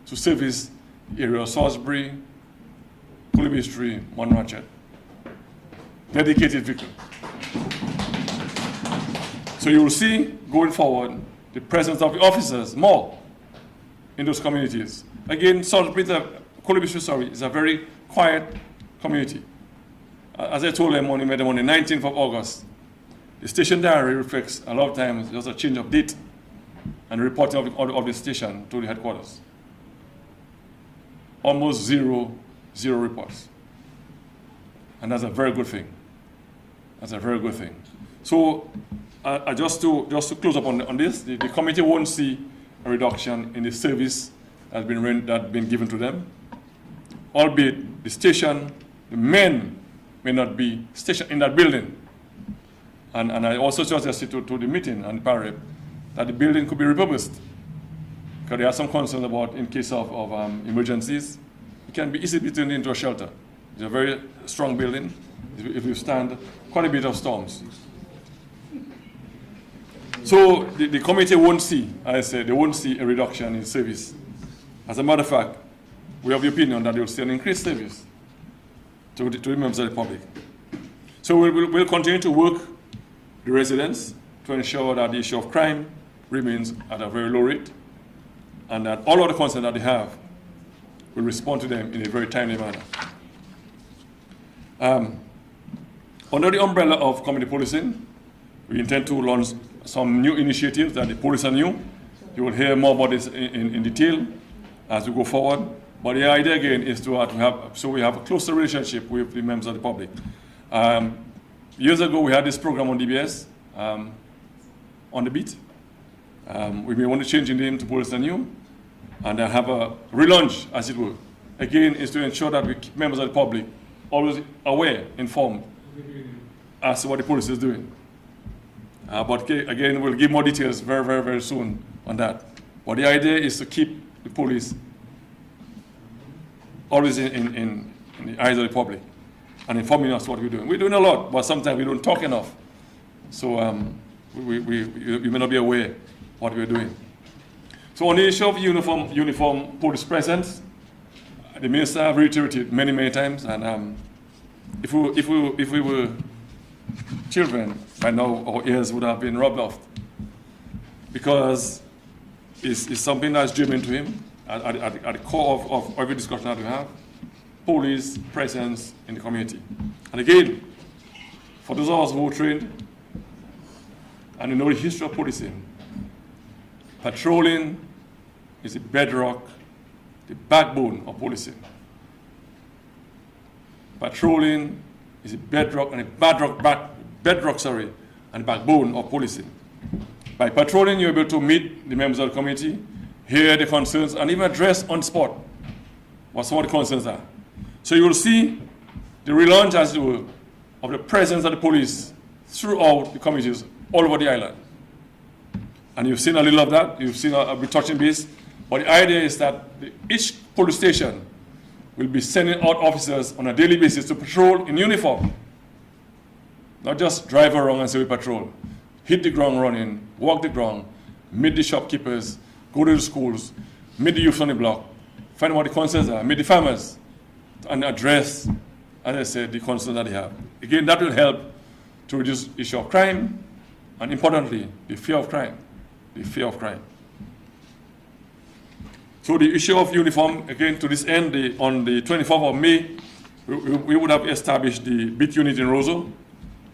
to service the area of Salisbury, Kulibistri, Monrachet. Dedicated vehicle. So you will see, going forward, the presence of the officers more in those communities. Again, Salisbury, Kulibistri, is a very quiet community. As I told them when we met them on the 19th of August, the station diary reflects a lot of times just a change of date and reporting of the station to the headquarters. Almost zero reports. And that's a very good thing. That's a very good thing. So just to close up on this, the committee won't see a reduction in the service that's been given to them, albeit the station, the men may not be stationed in that building. And I also suggested to the meeting and the parade that the building could be repurposed, because there are some concerns about, in case of emergencies, it can be easily turned into a shelter. It's a very strong building. It will stand quite a bit of storms. So the committee won't see, as I said, they won't see a reduction in service. As a matter of fact, we have the opinion that they will see an increased service to the members of the public. So we'll continue to work the residents to ensure that the issue of crime remains at a very low rate, and that all of the concerns that they have will respond to them in a very timely manner. Under the umbrella of community policing, we intend to launch some new initiatives that the police are new. You will hear more about this in detail as we go forward. But the idea again is to have a closer relationship with the members of the public. Years ago, we had this program on DBS, on the beat. We may want to change the name to Police and New, and have a relaunch, as it were. Again, is to ensure that we keep members of the public always aware, informed, as to what the police is doing. But again, we'll give more details very, very, very soon on that. But the idea is to keep the police always in the eyes of the public and informing us what we're doing. We're doing a lot, but sometimes we don't talk enough. So we may not be aware what we're doing. So on the issue of uniform police presence, the minister have reiterated many, many times, and if we were children, by now our ears would have been rubbed off, because it's something that's germane to him, at the core of every discussion that we have, police presence in the community. And again, for those of us who are trained and who know the history of policing, patrolling is the bedrock, the backbone of policing. Patrolling is the bedrock and the backbone of policing. By patrolling, you're able to meet the members of the community, hear the concerns, and even address on spot what some of the concerns are. So you will see the relaunch, as it were, of the presence of the police throughout the communities all over the island. And you've seen a little of that. You've seen a bit touching base. But the idea is that each police station will be sending out officers on a daily basis to patrol in uniform. Not just drive around and say we patrol. Hit the ground running, walk the ground, meet the shopkeepers, go to the schools, meet the youth on the block, find out what the concerns are, meet the farmers, and address, as I said, the concerns that they have. Again, that will help to reduce the issue of crime, and importantly, the fear of crime. The fear of crime. So the issue of uniform, again, to this end, on the 24th of May, we would have established the beat unit in Roseau,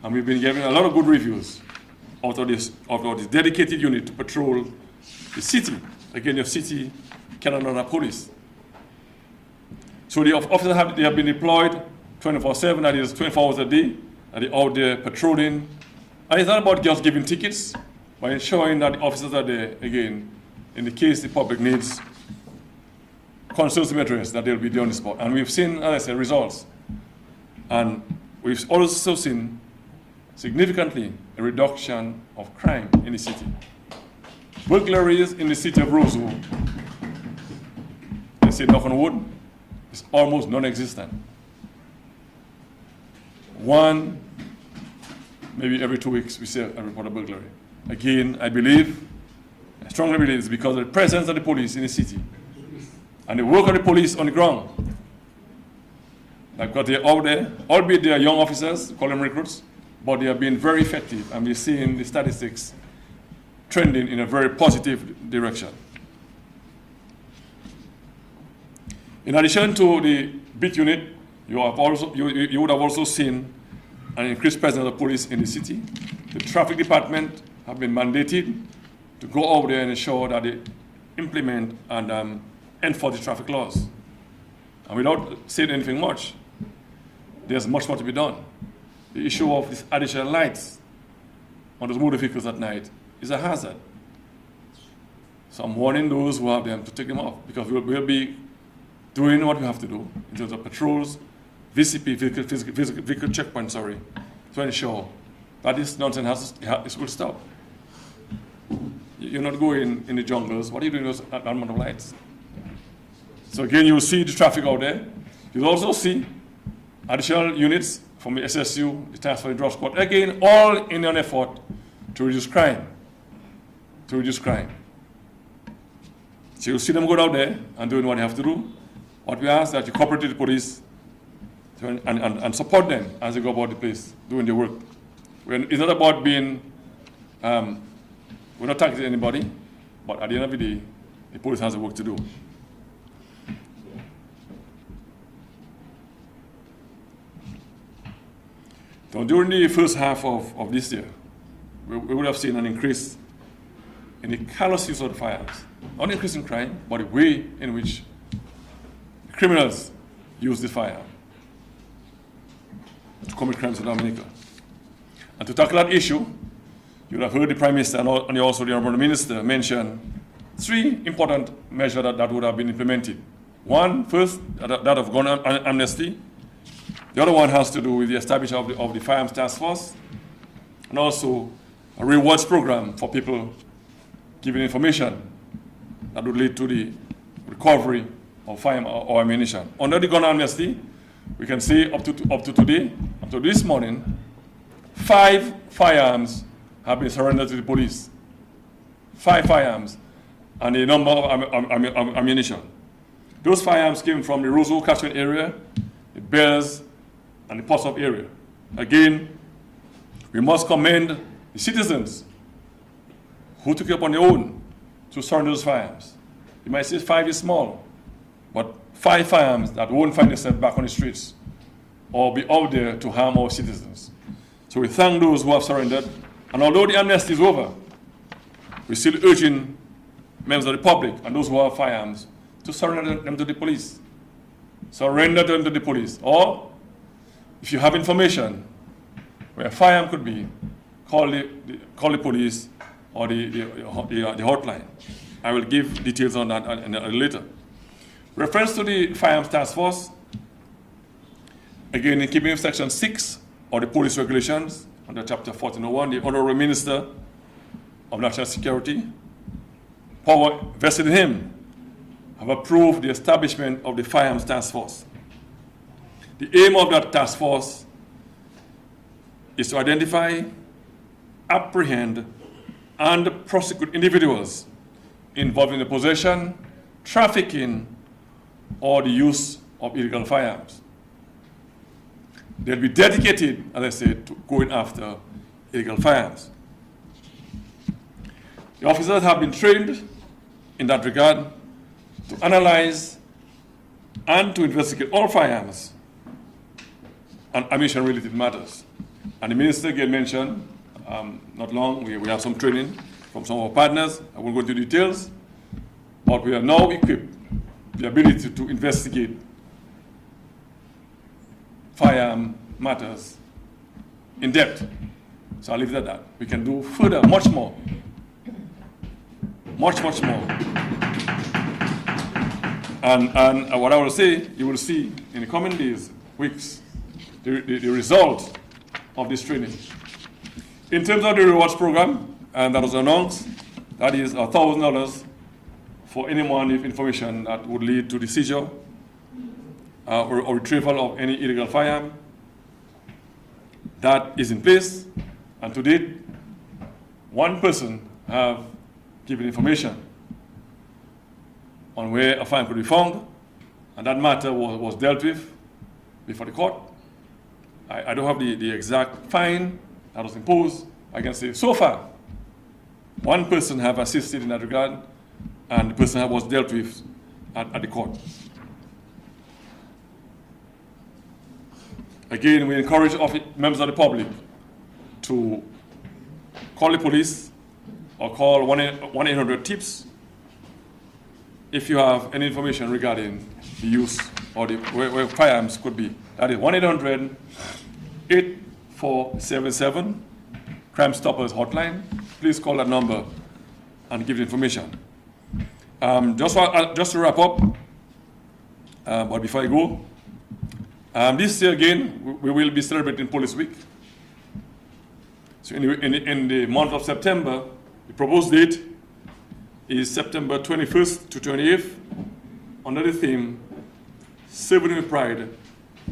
and we've been getting a lot of good reviews out of this dedicated unit to patrol the city. Again, your city cannot run a police. So the officers have been deployed 24/7, that is 24 hours a day, and they're out there patrolling. And it's not about just giving tickets, but ensuring that the officers are there, again, in the case the public needs concerns to be addressed, that they'll be there on the spot. And we've seen, as I said, results. And we've also seen significantly a reduction of crime in the city. Burglaries in the city of Roseau, they say knock on wood, is almost non-existent. One, maybe every 2 weeks, we see a report of burglary. Again, I strongly believe it's because of the presence of the police in the city and the work of the police on the ground. Because they're out there, albeit they are young officers, call them recruits, but they have been very effective, and we're seeing the statistics trending in a very positive direction. In addition to the beat unit, you would have also seen an increased presence of police in the city. The traffic department have been mandated to go out there and ensure that they implement and enforce the traffic laws. And without saying anything much, there's much more to be done. The issue of these additional lights on those motor vehicles at night is a hazard. So I'm warning those who have them to take them off, because we'll be doing what we have to do in terms of patrols, VCP, vehicle checkpoint, to ensure that this nonsense will stop. You're not going in the jungles. What are you doing with that amount of lights? So again, you'll see the traffic out there. You'll also see additional units from the SSU, the Task Force Drug Squad, again, all in an effort to reduce crime. So you'll see them go out there and doing what they have to do. What we ask is that you cooperate with the police and support them as they go about the place, doing their work. It's not about being, we're not targeting anybody, but at the end of the day, the police has the work to do. So during the first half of this year, we would have seen an increase in the callous use of the firearms. Not an increase in crime, but the way in which criminals use the firearm to commit crimes in Dominica. And to tackle that issue, you would have heard the Prime Minister and also the Honourable Minister mention 3 important measures that would have been implemented. One, first, that of gun amnesty. The other one has to do with the establishment of the Firearms Task Force, and also a rewards program for people giving information that would lead to the recovery of firearm or ammunition. Under the gun amnesty, we can say up to today, up to this morning, 5 firearms have been surrendered to the police. 5 firearms and a number of ammunition. Those firearms came from the Roseau catchment area, the Bears, and the Pottsville area. Again, we must commend the citizens who took it upon their own to surrender those firearms. You might say 5 is small, but 5 firearms that won't find themselves back on the streets or be out there to harm our citizens. So we thank those who have surrendered, and although the amnesty is over, we're still urging members of the public and those who have firearms to surrender them to the police. Surrender them to the police. Or, if you have information where a firearm could be, call the police or the hotline. I will give details on that later. Reference to the Firearms Task Force, again in keeping with Section 6 of the Police Regulations, under Chapter 1401, the Honourable Minister of National Security, power vested in him, have approved the establishment of the Firearms Task Force. The aim of that task force is to identify, apprehend, and prosecute individuals involved in the possession, trafficking, or the use of illegal firearms. They'll be dedicated, as I said, to going after illegal firearms. The officers have been trained in that regard to analyze and to investigate all firearms and ammunition-related matters. And the Minister again mentioned, not long, we have some training from some of our partners. I won't go into details, but we are now equipped with the ability to investigate firearm matters in depth. So I'll leave it at that. We can do further, much more. much more. And what I will say, you will see in the coming days, weeks, the result of this training. In terms of the rewards program, and that was announced, that is $1,000 for anyone with information that would lead to the seizure or retrieval of any illegal firearm. That is in place, and to date, one person have given information on where a firearm could be found, and that matter was dealt with before the court. I don't have the exact fine that was imposed. I can say so far, one person have assisted in that regard, and the person was dealt with at the court. Again, we encourage members of the public to call the police or call 1-800-TIPS if you have any information regarding the use or where firearms could be. That is 1-800-8477 Crime Stoppers Hotline. Please call that number and give the information. Just to wrap up, but before I go, this year again, we will be celebrating Police Week. So in the month of September, the proposed date is September 21st to 28th, under the theme, Serving with Pride,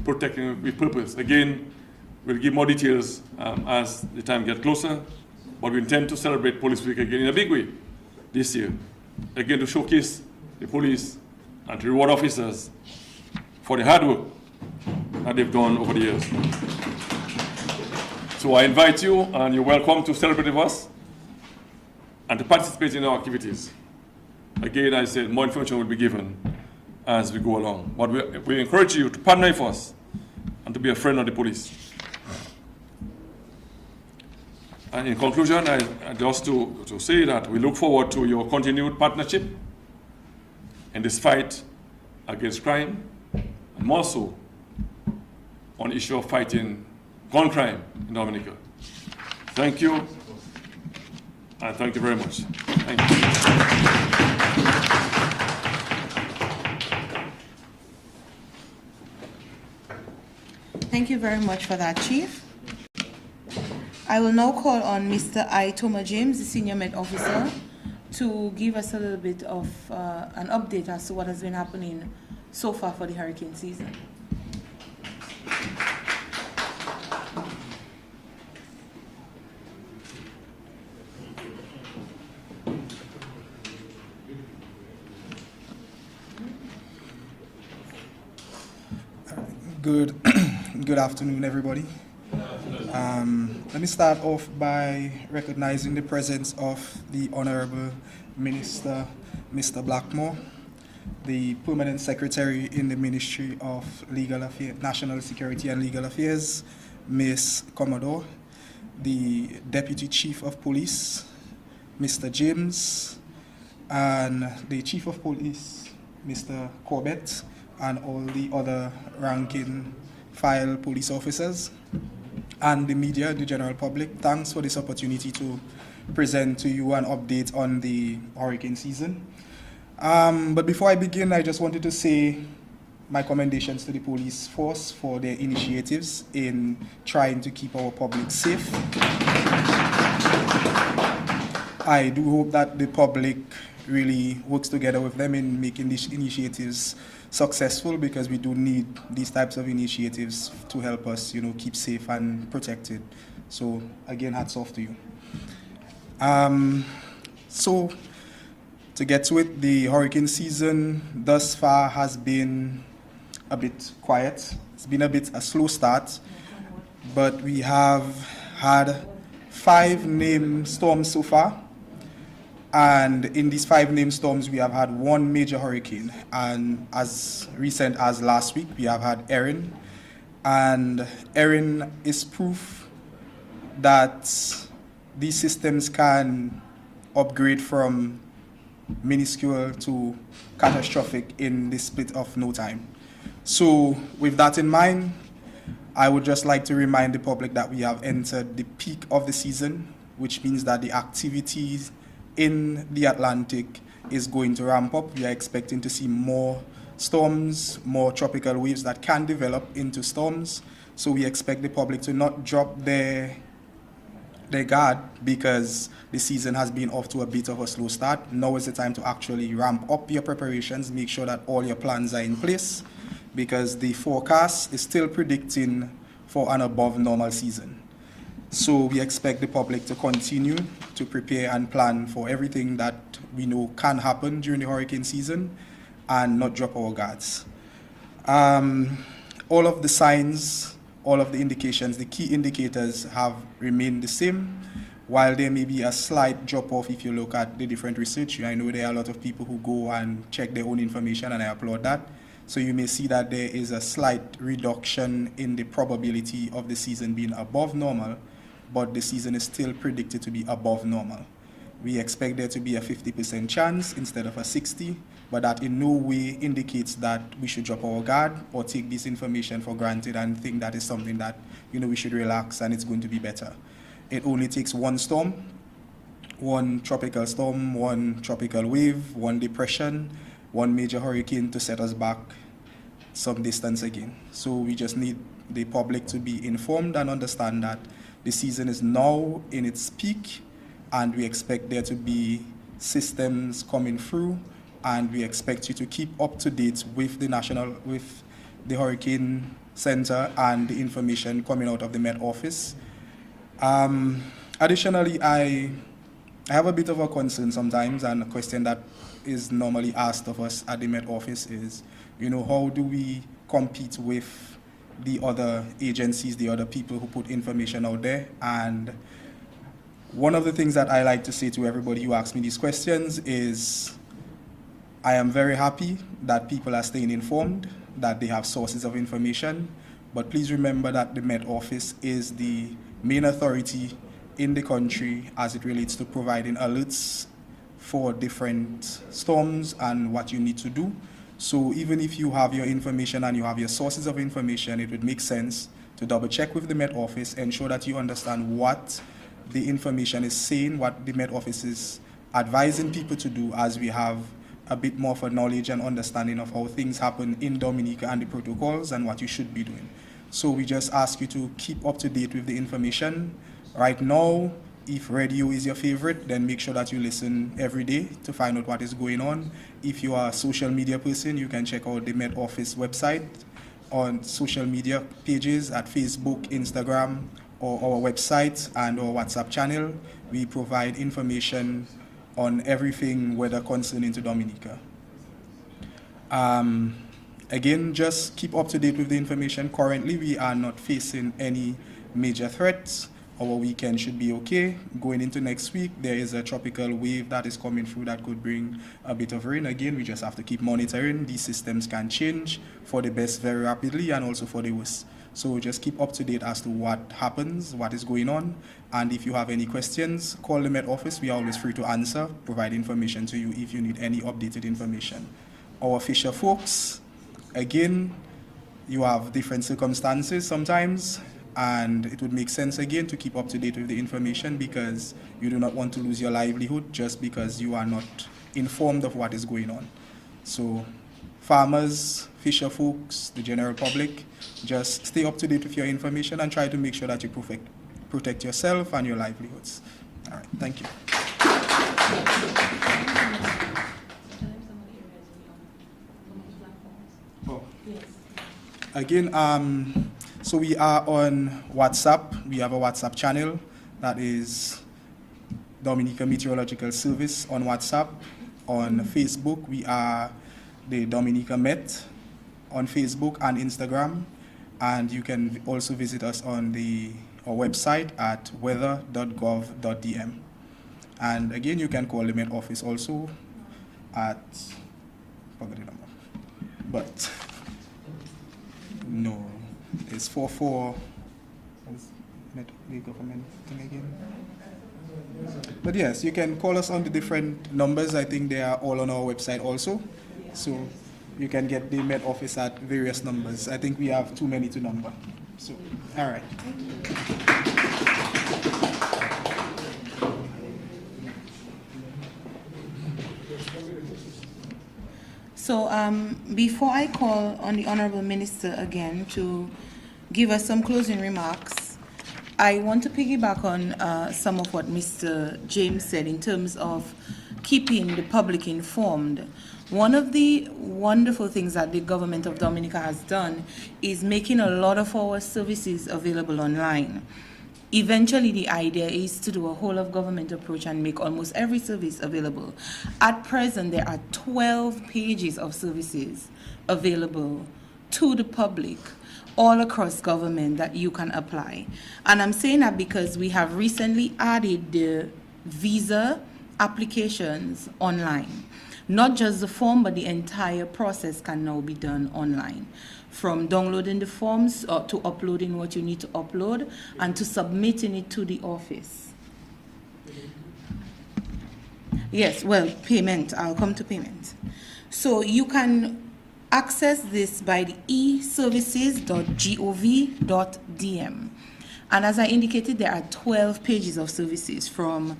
Protecting with Purpose. Again, we'll give more details as the time gets closer, but we intend to celebrate Police Week again in a big way this year. Again, to showcase the police and to reward officers for the hard work that they've done over the years. So I invite you, and you're welcome to celebrate with us and to participate in our activities. Again, I said more information will be given as we go along. But we encourage you to partner with us and to be a friend of the police. And in conclusion, I just to say that we look forward to your continued partnership in this fight against crime, and more so on the issue of fighting gun crime in Dominica. Thank you, and thank you very much. Thank you. Thank you very much for that, Chief. I will now call on Mr. Thomas James, the Senior Med Officer, to give us a little bit of an update as to what has been happening so far for the hurricane season. Good afternoon, everybody. Let me start off by recognizing the presence of the Honorable Minister, Mr. Blackmore, the Permanent Secretary in the Ministry of Legal Affairs, National Security and Legal Affairs, Ms. Commodore, the Deputy Chief of Police, Mr. James, and the Chief of Police, Mr. Corbett, and all the other ranking file police officers, and the media, the general public. Thanks for this opportunity to present to you an update on the hurricane season. But before I begin, I just wanted to say my commendations to the police force for their initiatives in trying to keep our public safe. I do hope that the public really works together with them in making these initiatives successful, because we do need these types of initiatives to help us, keep safe and protected. So again, hats off to you. So to get to it, the hurricane season thus far has been a bit quiet. It's been a slow start, but we have had 5 named storms so far. And in these 5 named storms, we have had 1 major hurricane. And as recent as last week, we have had Erin. And Erin is proof that these systems can upgrade from minuscule to catastrophic in the split of no time. So with that in mind, I would just like to remind the public that we have entered the peak of the season, which means that the activities in the Atlantic is going to ramp up. We are expecting to see more storms, more tropical waves that can develop into storms. So we expect the public to not drop their guard because the season has been off to a bit of a slow start. Now is the time to actually ramp up your preparations, make sure that all your plans are in place, because the forecast is still predicting for an above normal season. So we expect the public to continue to prepare and plan for everything that we know can happen during the hurricane season and not drop our guards. All of the signs, all of the indications, the key indicators have remained the same, while there may be a slight drop-off if you look at the different research. I know there are a lot of people who go and check their own information, and I applaud that. So you may see that there is a slight reduction in the probability of the season being above normal, but the season is still predicted to be above normal. We expect there to be a 50% chance instead of a 60%, but that in no way indicates that we should drop our guard or take this information for granted and think that is something that, we should relax and it's going to be better. It only takes one storm, one tropical storm, one tropical wave, one depression, one major hurricane to set us back some distance again. So we just need the public to be informed and understand that the season is now in its peak, and we expect there to be systems coming through, and we expect you to keep up to date with the Hurricane Center and the information coming out of the Met Office. Additionally, I have a bit of a concern sometimes, and a question that is normally asked of us at the Met Office is, how do we compete with the other agencies, the other people who put information out there? And one of the things that I like to say to everybody who asks me these questions is, I am very happy that people are staying informed, that they have sources of information, but please remember that the Met Office is the main authority in the country as it relates to providing alerts for different storms and what you need to do. So even if you have your information and you have your sources of information, it would make sense to double check with the Met Office, ensure that you understand what the information is saying, what the Met Office is advising people to do, as we have a bit more of a knowledge and understanding of how things happen in Dominica and the protocols and what you should be doing. So we just ask you to keep up to date with the information. Right now, if radio is your favorite, then make sure that you listen every day to find out what is going on. If you are a social media person, you can check out the Met Office website on social media pages at Facebook, Instagram, or our website and our WhatsApp channel. We provide information on everything weather concerning to Dominica. Again, just keep up to date with the information. Currently, we are not facing any major threats. Our weekend should be okay. Going into next week, there is a tropical wave that is coming through that could bring a bit of rain. Again, we just have to keep monitoring. These systems can change for the best very rapidly and also for the worst. So just keep up to date as to what happens, what is going on. And if you have any questions, call the Met Office. We are always free to answer, provide information to you if you need any updated information. Our fisher folks, again, you have different circumstances sometimes, and it would make sense again to keep up to date with the information, because you do not want to lose your livelihood just because you are not informed of what is going on. So farmers, fisher folks, the general public, just stay up to date with your information and try to make sure that you protect yourself and your livelihoods. All right, thank you. Oh. Again, so we are on WhatsApp. We have a WhatsApp channel that is Dominica Meteorological Service on WhatsApp. On Facebook, we are the Dominica Met on Facebook and Instagram. And you can also visit us on our website at weather.gov.dm. And again, you can call the Met Office also at, forget the number, but no, it's 44, the government thing again. But yes, you can call us on the different numbers. I think they are all on our website also. So you can get the Met Office at various numbers. I think we have too many to number. So, all right. So before I call on the Honorable Minister again to give us some closing remarks, I want to piggyback on some of what Mr. James said in terms of keeping the public informed. One of the wonderful things that the government of Dominica has done is making a lot of our services available online. Eventually, the idea is to do a whole of government approach and make almost every service available. At present, there are 12 pages of services available to the public all across government that you can apply. And I'm saying that because we have recently added the visa applications online. Not just the form, but the entire process can now be done online. From downloading the forms to uploading what you need to upload and to submitting it to the office. Yes, well, payment. I'll come to payment. So you can access this by the eservices.gov.dm. And as I indicated, there are 12 pages of services from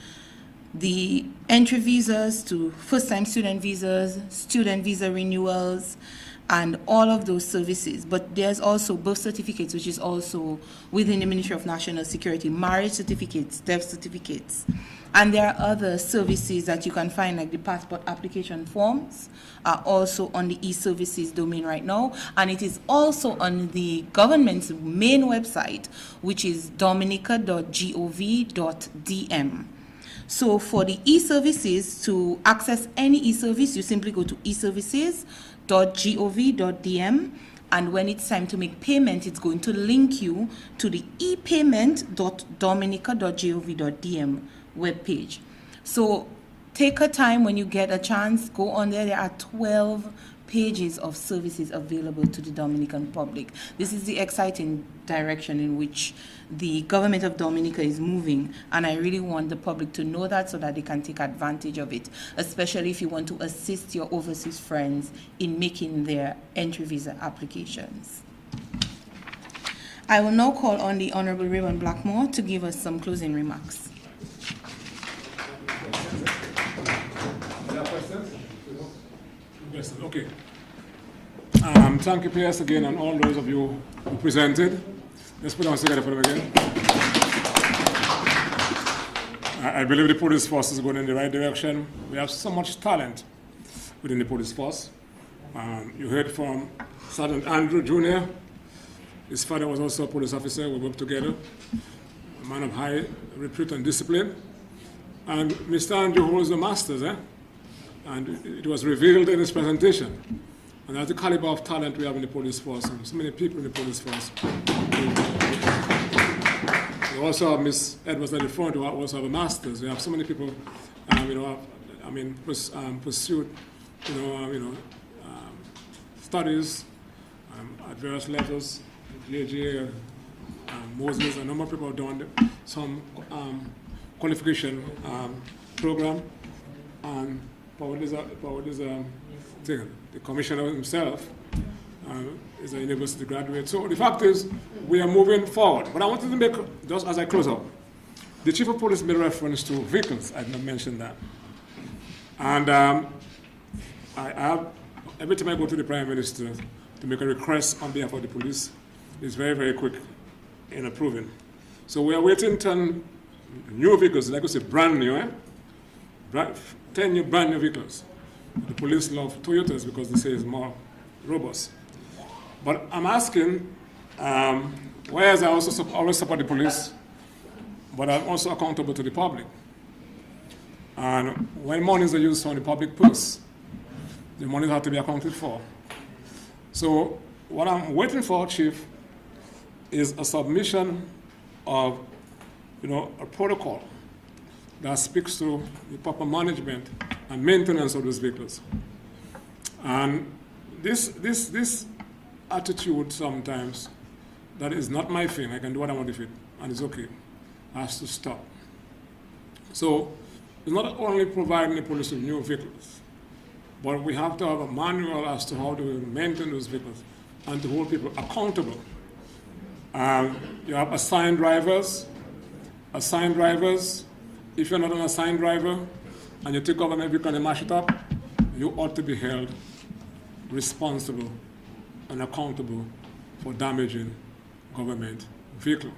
the entry visas to first-time student visa renewals, and all of those services. But there's also birth certificates, which is also within the Ministry of National Security, marriage certificates, death certificates. And there are other services that you can find, like the passport application forms, are also on the e-services domain right now. And it is also on the government's main website, which is dominica.gov.dm. So for the e-services, to access any e-service, you simply go to eservices.gov.dm, and when it's time to make payment, it's going to link you to the epayment.dominica.gov.dm webpage. So take a time when you get a chance, go on there. There are 12 pages of services available to the Dominican public. This is the exciting direction in which the government of Dominica is moving, and I really want the public to know that so that they can take advantage of it, especially if you want to assist your overseas friends in making their entry visa applications. I will now call on the Honorable Raymond Blackmore to give us some closing remarks. Yes, okay. Thank you, PS, again, and all those of you who presented. Let's put our hands together for them again. I believe the police force is going in the right direction. We have so much talent within the police force. You heard from Sergeant Andrew Jr. His father was also a police officer. We worked together. A man of high repute and discipline. And Mr. Andrew holds a master's, and it was revealed in his presentation. And that's the caliber of talent we have in the police force, and so many people in the police force. We also have Ms. Edwards at the front, who also have a master's. We have so many people, pursued, studies at various levels, JJ, Moses, a number of people have done some qualification program, and the commissioner himself is a university graduate. So the fact is, we are moving forward. But I wanted to make, just as I close up, the chief of police made reference to vehicles. I didn't mention that. And I have, every time I go to the Prime Minister to make a request on behalf of the police, he's very, very quick in approving. So we are waiting 10 new vehicles, like I say, brand new, 10 new brand new vehicles. The police love Toyotas because they say it's more robust. But I'm asking, whereas I also always support the police, but I'm also accountable to the public. And when monies are used from the public purse, the monies have to be accounted for. So what I'm waiting for, Chief, is a submission of, a protocol that speaks to the proper management and maintenance of those vehicles. And this attitude sometimes, that is not my thing, I can do what I want with it, and it's okay, has to stop. So it's not only providing the police with new vehicles, but we have to have a manual as to how to maintain those vehicles and to hold people accountable. You have assigned drivers. If you're not an assigned driver and you take government vehicle and mash it up, you ought to be held responsible and accountable for damaging government vehicle.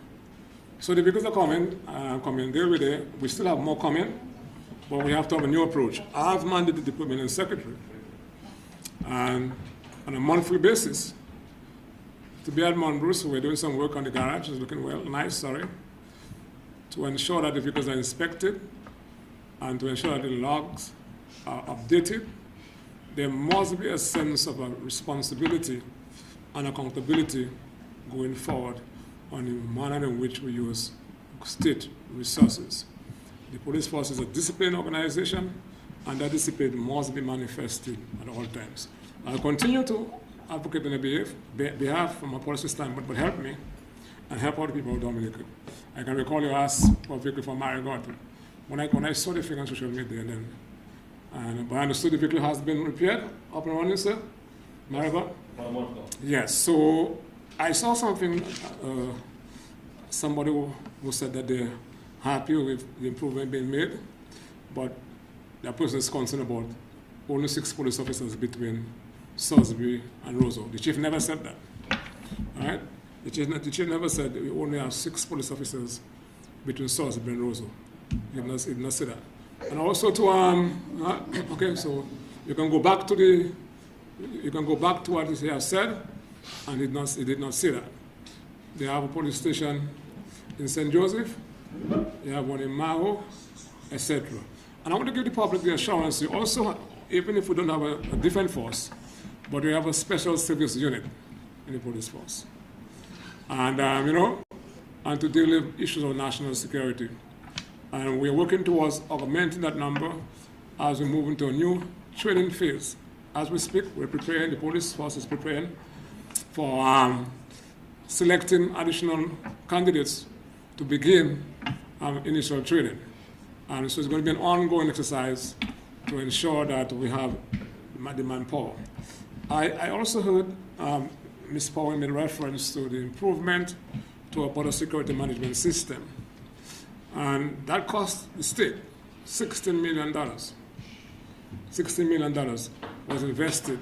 So the vehicles are coming there with it. We still have more coming, but we have to have a new approach. I've mandated the permanent secretary, and on a monthly basis, to be at Mount Bruce, we're doing some work on the garage. It's looking nice, to ensure that the vehicles are inspected and to ensure that the logs are updated. There must be a sense of a responsibility and accountability going forward on the manner in which we use state resources. The police force is a disciplined organization, and that discipline must be manifested at all times. I'll continue to advocate on their behalf from a policy standpoint, but help me and help other people of Dominica. I can recall you asked for a vehicle for Marigot. When I saw the figure on social media, but I understood the vehicle has been repaired, up and running, sir? Marigot? Yes, so I saw something, somebody who said that they're happy with the improvement being made, but that person is concerned about only 6 police officers between Salisbury and Roseau. The chief never said that. All right? The chief never said that we only have 6 police officers between Salisbury and Roseau. He did not say that. And also to okay, so you can go back to what he has said, and he did not say that. They have a police station in St. Joseph, they have one in Maho, etc. And I want to give the public the assurance you also, even if we don't have a different force, but we have a special service unit in the police force. And, and to deal with issues of national security. And we're working towards augmenting that number as we move into a new training phase. As we speak, we're preparing, the police force is preparing for selecting additional candidates to begin initial training. And so it's going to be an ongoing exercise to ensure that we have the manpower. I also heard Ms. Powell made reference to the improvement to our border security management system. And that cost the state $16 million. $16 million was invested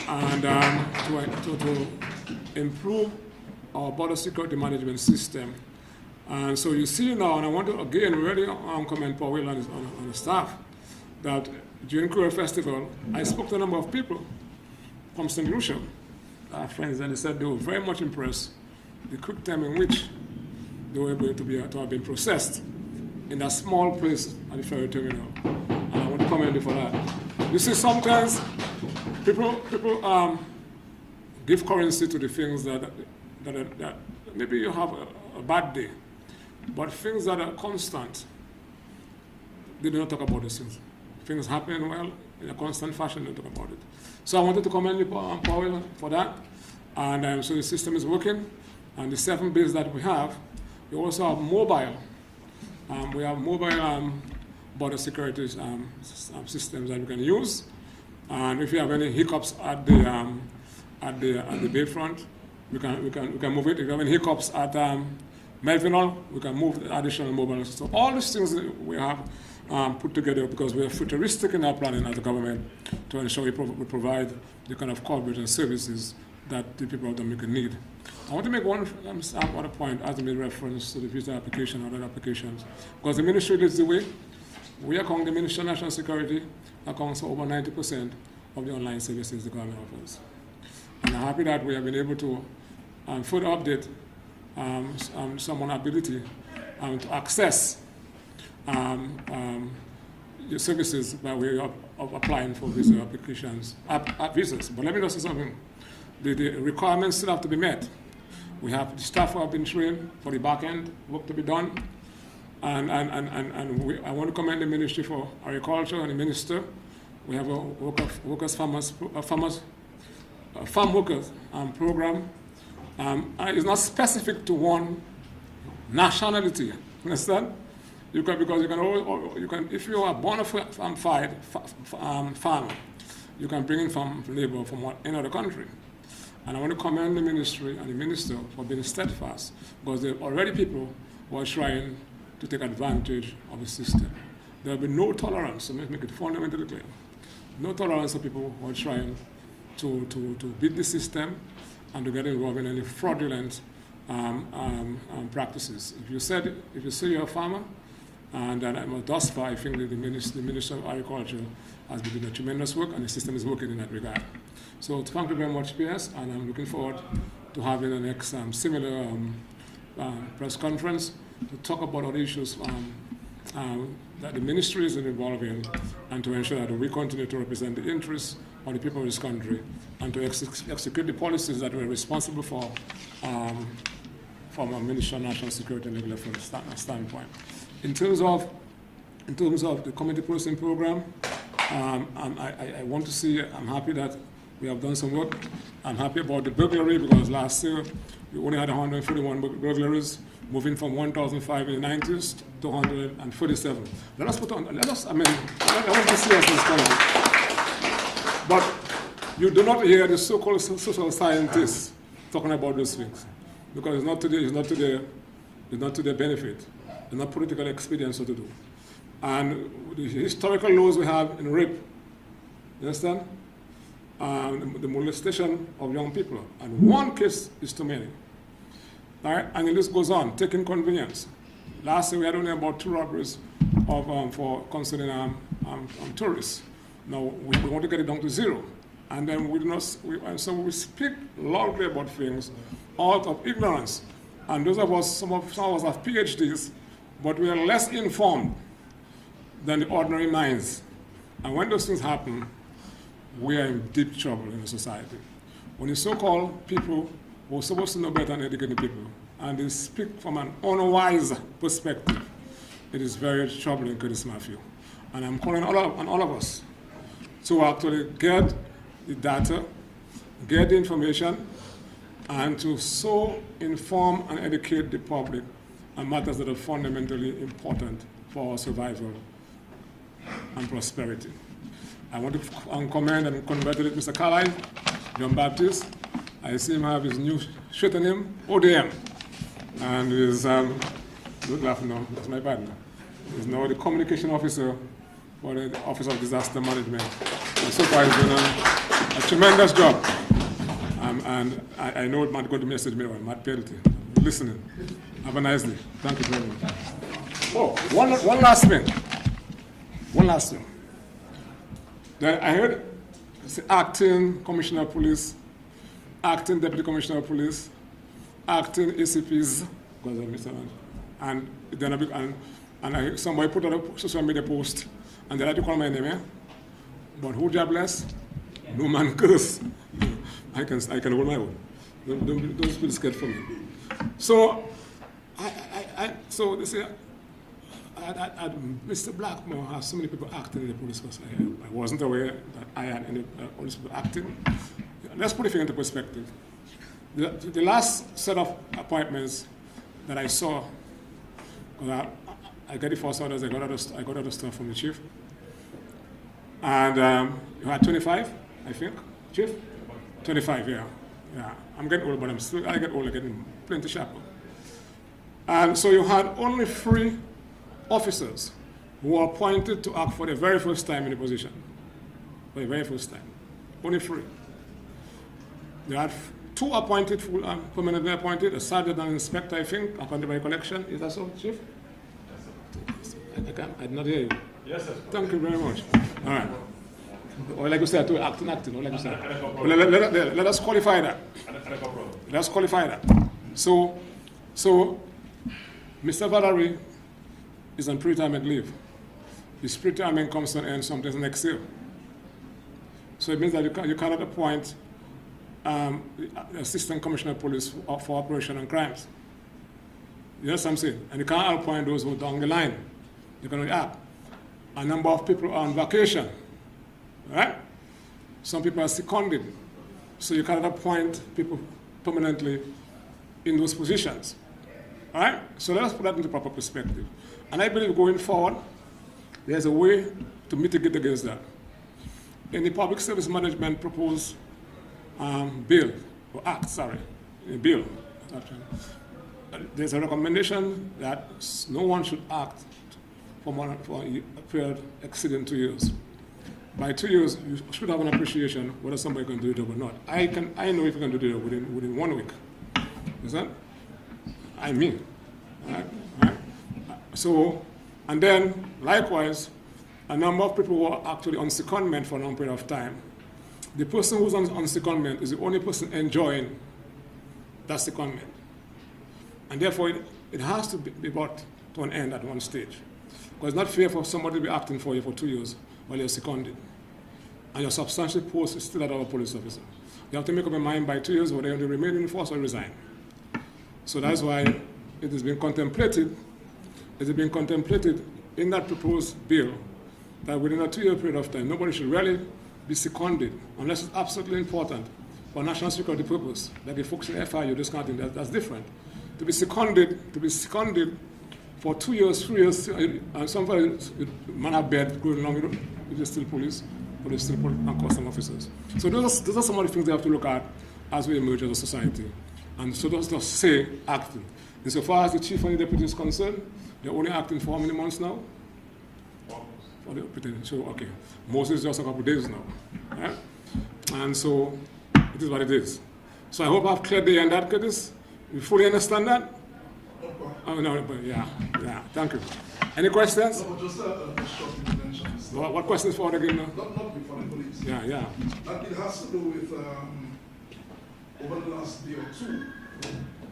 and to improve our border security management system. And so you see now, and I want to again really commend Powell and the staff, that during Korea Festival, I spoke to a number of people from St. Lucia, our friends, and they said they were very much impressed the quick time in which they were able to have been processed in that small place at the ferry terminal. And I want to commend you for that. You see, sometimes people give currency to the things that maybe you have a bad day, but things that are constant, they do not talk about these things. Things happen well in a constant fashion, they don't talk about it. So I wanted to commend you, Powell, for that. And so the system is working. And the 7 bases that we have, we also have mobile. We have mobile border security systems that we can use. And if you have any hiccups at the bayfront, we can move it. If you have any hiccups at Melvinol, we can move the additional mobile. So all these things that we have put together because we are futuristic in our planning as a government to ensure we provide the kind of coverage and services that the people of Dominica need. I want to make one other point as I made reference to the visa application or other applications, because the ministry leads the way. We account, the Ministry of National Security accounts for over 90% of the online services the government offers. And I'm happy that we have been able to further update someone's ability to access the services by way of applying for visa applications, visas. But let me just say something. The requirements still have to be met. We have the staff who have been trained for the back end work to be done. And I want to commend the Ministry for Agriculture and the Minister. We have a farm workers program. It's not specific to one nationality. Understand? Because you can if you are bona fide farmer, you can bring in farm labor from any other country. And I want to commend the ministry and the minister for being steadfast, because there are already people who are trying to take advantage of the system. There will be no tolerance, so let's make it fundamentally clear. No tolerance for people who are trying to beat the system and to get involved in any fraudulent practices. If you say you're a farmer, and thus far, I think that the Minister of Agriculture has been doing a tremendous work, and the system is working in that regard. So thank you very much, PS, and I'm looking forward to having the next similar press conference to talk about other issues that the ministry is involved in, and to ensure that we continue to represent the interests of the people of this country, and to execute the policies that we're responsible for from a Ministry of National Security and Legal Affairs standpoint. In terms of the community policing program, I want to see, I'm happy that we have done some work. I'm happy about the burglary, because last year we only had 141 burglaries, moving from 1,005 in the 90s to 147. Let us be serious in this country. But you do not hear the so-called social scientists talking about those things, because it's not to their benefit. It's not political expedience to do. And the historical laws we have in rape, you understand? The molestation of young people. And one case is too many. All right? And the list goes on, taking convenience. Last year we had only about 2 robberies for concerning tourists. Now we want to get it down to 0. And then so we speak loudly about things out of ignorance. And those of us, some of us have PhDs, but we are less informed than the ordinary minds. And when those things happen, we are in deep trouble in the society. When the so-called people who are supposed to know better than educated people, and they speak from an unwise perspective, it is very troubling, Curtis Matthew. And I'm calling on all of us to actually get the data, get the information, and to so inform and educate the public on matters that are fundamentally important for our survival and prosperity. I want to commend and congratulate Mr. Carlyle, John Baptist. I see him have his new shirt on him, ODM. And he's, don't laugh now, that's my partner. He's now the communication officer for the Office of Disaster Management. And so far he's done a tremendous job. And I know Matt got the message, Matt Penalty. Listening. Have a nice day. Thank you very much. Oh, one last thing. One last thing. I heard acting Commissioner of Police, acting Deputy Commissioner of Police, acting ACPs, and then I heard somebody put out a social media post, and they like to call my name, but who jobless? No man curse. I can hold my own. Don't feel scared for me. So, so they say, Mr. Blackmore has so many people acting in the police force. I wasn't aware that I had any police people acting. Let's put it into perspective. The last set of appointments that I saw, because I got the first orders, I got other stuff from the chief. And you had 25, I think, Chief? 25, yeah. I'm getting old, but I get older, getting plenty sharper. And so you had only 3 officers who were appointed to act for the very first time in the position. For the very first time. Only 3. They had 2 appointed, permanently appointed, a sergeant and an inspector, I think, according to my recollection. Is that so, Chief? I did not hear you. Yes, sir. Thank you very much. All right. Or like you said, to acting, or like you said. Let us qualify that. Let us qualify that. So Mr. Valerie is on pre-retirement leave. His pre-retirement comes to an end sometime next year. So it means that you cannot appoint the Assistant Commissioner of Police for Operation and Crimes. You know what I'm saying? And you can't appoint those who are down the line. You can only act. A number of people are on vacation. Right? Some people are seconded. So you cannot appoint people permanently in those positions. All right? So let us put that into proper perspective. And I believe going forward, there's a way to mitigate against that. In the Public Service Management proposed bill, or act, sorry, bill, there's a recommendation that no one should act for a period exceeding 2 years. by 2 years, you should have an appreciation whether somebody can do the job or not. I know if you can do the job within 1 week. Understand? I mean. Right? So, and then, likewise, a number of people who are actually on secondment for a long period of time. The person who's on secondment is the only person enjoying that secondment. And therefore, it has to be brought to an end at one stage. Because it's not fair for somebody to be acting for you for 2 years while you're seconded. And your substantial post is still at our police officer. You have to make up your mind by 2 years whether you remain in force or resign. So that's why it has been contemplated. It has been contemplated in that proposed bill that within a 2-year period of time, nobody should really be seconded unless it's absolutely important for national security purpose. Like the folks in FIU, this kind of thing, that's different. To be seconded for 2 years, 3 years, and somebody man have bed going along, if they're still police, but they're still police and custom officers. So those are some of the things they have to look at as we emerge as a society. And so those just say acting. Insofar as the chief and the deputy is concerned, they're only acting for how many months now? So, okay. Most is just a couple of days now. Right? And so it is what it is. So I hope I've cleared the end that, Curtis. You fully understand that? Oh, no, but yeah, thank you. Any questions? No, just a short intervention. What questions for again now? Not before the police. Yeah. And it has to do with, over the last day or two,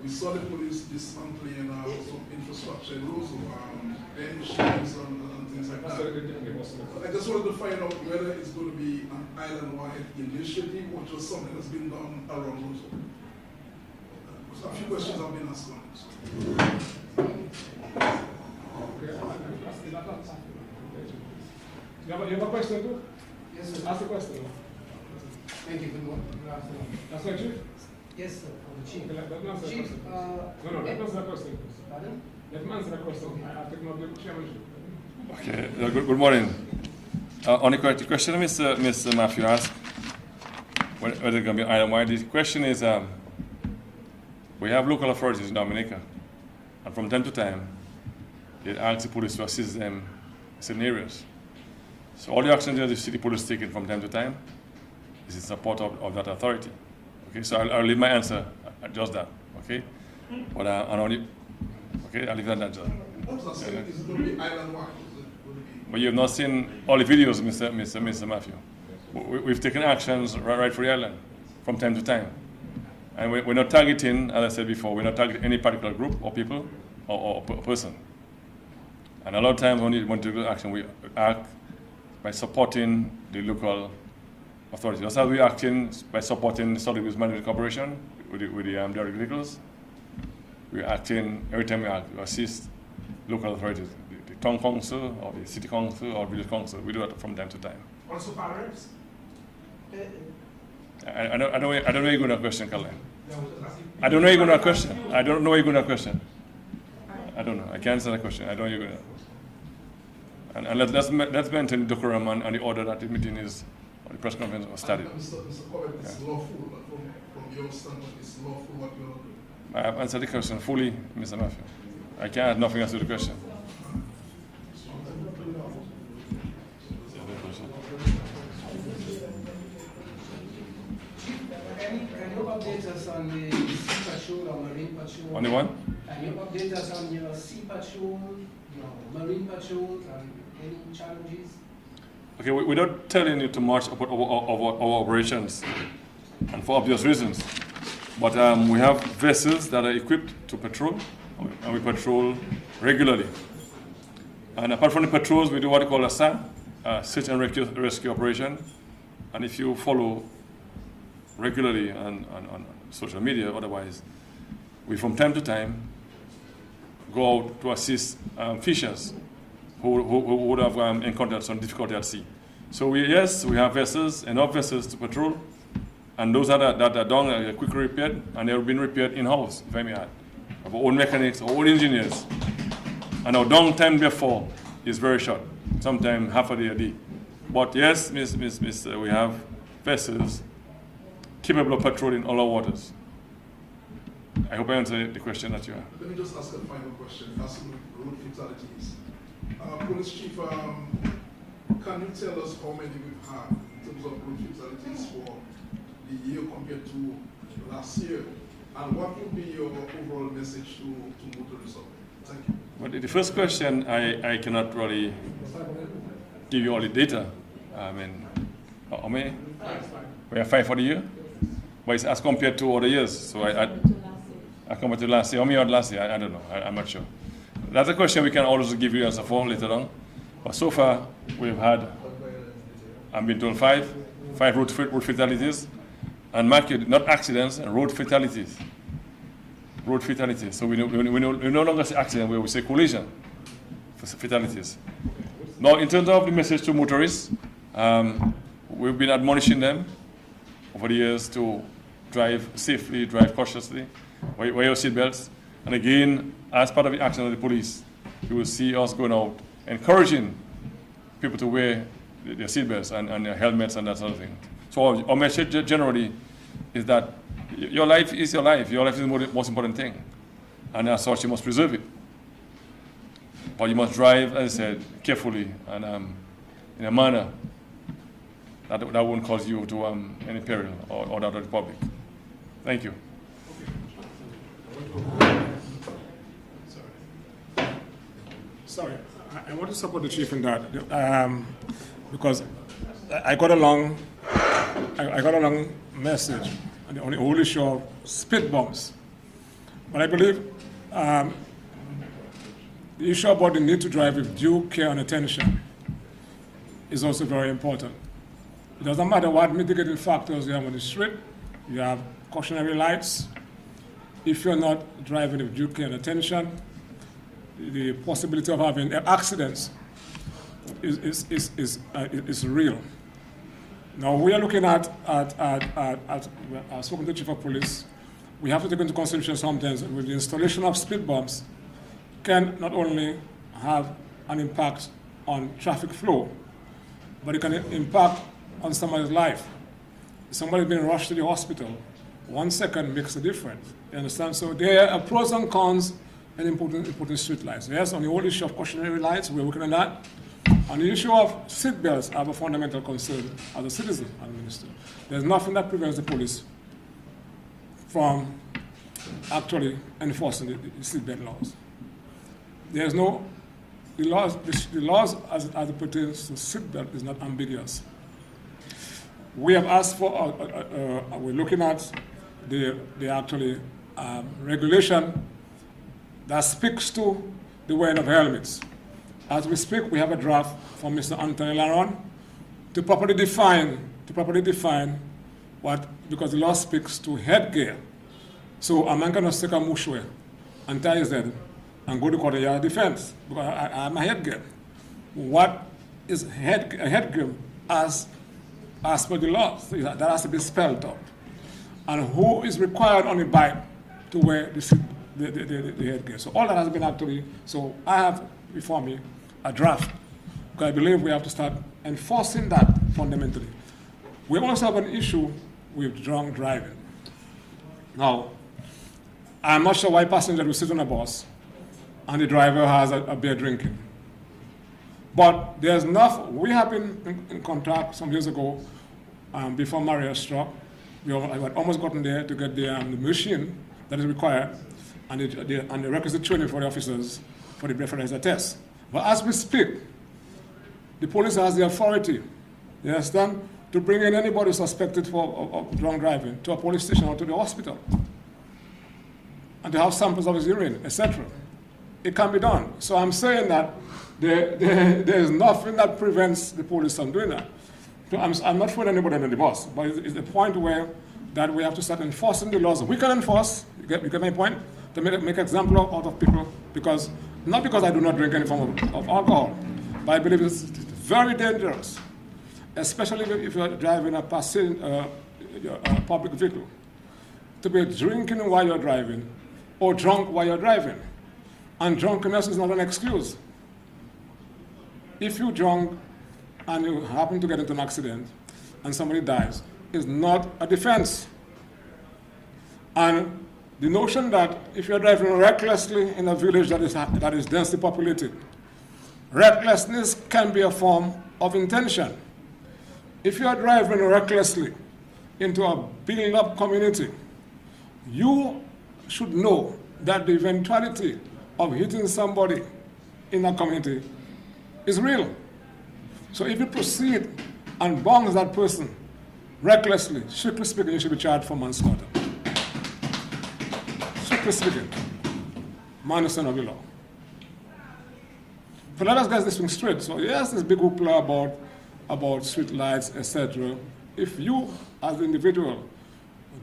we saw the police dismantling some infrastructure in Roseau, benches and things like that. I just wanted to find out whether it's going to be an island-wide initiative or just something that's been done around Roseau. So a few questions have been asked on it. You have a question too? Yes, sir. Ask the question. Thank you. Good morning. Good afternoon. That's my chief? Yes, sir. For the chief. Okay, let me answer the Chief, question. No, let me answer the question. Pardon? Let me answer the question. I've taken up the chairmanship. Okay, good morning. On the question Mr. Matthew asked, whether it's going to be island-wide, the question is, we have local authorities in Dominica, and from time to time, they ask the police to assist them in certain areas. So all the actions that the city police taking from time to time is in support of that authority. Okay, so I'll leave my answer at just that. Okay, but I'll leave it at that. What's that saying? Is it going to be island-wide? But you have not seen all the videos, Mr. Matthew. We've taken actions right for the island from time to time. And we're not targeting, as I said before, we're not targeting any particular group or people or person. And a lot of times when we want to do action, we act by supporting the local authorities. That's how we're acting by supporting the Solid Waste Management Corporation with the direct vehicles. We're acting, every time we act, we assist local authorities, the town council or the city council or village council. We do that from time to time. Also Firearms? I don't know where you're going to question, Caroline. I don't know where you're going to question. I don't know where you're going to question. I don't know. I can't answer that question. I don't know where you're going to. And let's maintain the decorum and the order that the meeting is, or the press conference was started. Mr. Corbett, it's lawful, from your standpoint, it's lawful what you're doing. I have answered the question fully, Mr. Matthew. I can't add nothing else to the question. Can you update us on the sea patrol or marine patrol? On the one? Can you update us on your sea patrol, your marine patrol, and any challenges? Okay, we're not telling you too much about our operations, and for obvious reasons. But we have vessels that are equipped to patrol, and we patrol regularly. And apart from the patrols, we do what we call a SAM, search and rescue operation. And if you follow regularly on social media, otherwise, we from time to time go out to assist fishers who would have encountered some difficulty at sea. So we have vessels, enough vessels to patrol, and those that are done are quickly repaired, and they have been repaired in-house, if I may add. Our own mechanics, our own engineers. And our downtime therefore is very short, sometimes half a day a day. But yes, we have vessels capable of patrolling all our waters. I hope I answered the question that you have. Let me just ask a final question. That's road fatalities. Police Chief, can you tell us how many we've had in terms of road fatalities for the year compared to last year? And what would be your overall message to motorists? Thank you. Well, the first question, I cannot really give you all the data. I mean, how many? We have 5 for the year, but it's as compared to other years. So I compared to last year. How many had last year? I don't know. I'm not sure. That's a question we can always give you an answer for later on. But so far, we've had, I've been told, 5 road fatalities, and mark it, not accidents, road fatalities. Road fatalities. So we no longer say accident, we say collision fatalities. Now, in terms of the message to motorists, we've been admonishing them over the years to drive safely, drive cautiously, wear your seatbelts. And again, as part of the action of the police, you will see us going out encouraging people to wear their seatbelts and their helmets and that sort of thing. So our message generally is that your life is your life. Your life is the most important thing. And as such, you must preserve it. But you must drive, as I said, carefully and in a manner that won't cause you to any peril or that of the public. Thank you. Sorry, I want to support the chief in that because I got a long message on the whole issue of speed bumps. But I believe the issue about the need to drive with due care and attention is also very important. It doesn't matter what mitigating factors you have on the street. You have cautionary lights. If you're not driving with due care and attention, the possibility of having accidents is real. Now we are looking at I've spoken to the chief of police. We have to take into consideration sometimes with the installation of speed bumps can not only have an impact on traffic flow, but it can impact on somebody's life. If somebody's being rushed to the hospital, 1 second makes a difference. You understand? So there are pros and cons and important street lights. Yes, on the whole issue of cautionary lights, we're working on that. On the issue of seatbelts, I have a fundamental concern as a citizen and a minister. There's nothing that prevents the police from actually enforcing the seatbelt laws. There's no, the laws as it pertains to seatbelt is not ambiguous. We have asked for, we're looking at the actually regulation that speaks to the wearing of helmets. As we speak, we have a draft from Mr. Anthony Laron to properly define what, because the law speaks to headgear. So I'm not going to take a mushwe and tie his head and go to court of defense because I'm a headgear. What is headgear as per the law? So that has to be spelled out. And who is required on a bike to wear the headgear? So all that has been actually, so I have before me a draft, because I believe we have to start enforcing that fundamentally. We also have an issue with drunk driving. Now, I'm not sure why passengers will sit on a bus and the driver has a beer drinking. But there's enough, we have been in contact some years ago, before Maria struck. We had almost gotten there to get the machine that is required and the requisite training for the officers for the breathalyzer test. But as we speak, the police has the authority, you understand, to bring in anybody suspected of drunk driving to a police station or to the hospital, and to have samples of his urine, etc. It can be done. So I'm saying that there is nothing that prevents the police from doing that. So I'm not throwing anybody under the bus, but it's the point where that we have to start enforcing the laws. We can enforce, you get my point, to make example out of people, because not because I do not drink any form of alcohol, but I believe it's very dangerous, especially if you're driving a public vehicle, to be drinking while you're driving or drunk while you're driving. And drunkenness is not an excuse. If you're drunk and you happen to get into an accident and somebody dies, it's not a defense. And the notion that if you're driving recklessly in a village that is densely populated, recklessness can be a form of intention. If you are driving recklessly into a built-up community, you should know that the eventuality of hitting somebody in a community is real. So if you proceed and bongs that person recklessly, strictly speaking, you should be charged for manslaughter. Strictly speaking, my understanding of the law. But let us get this thing straight. So yes, there's big hoopla about street lights, etc. If you, as an individual,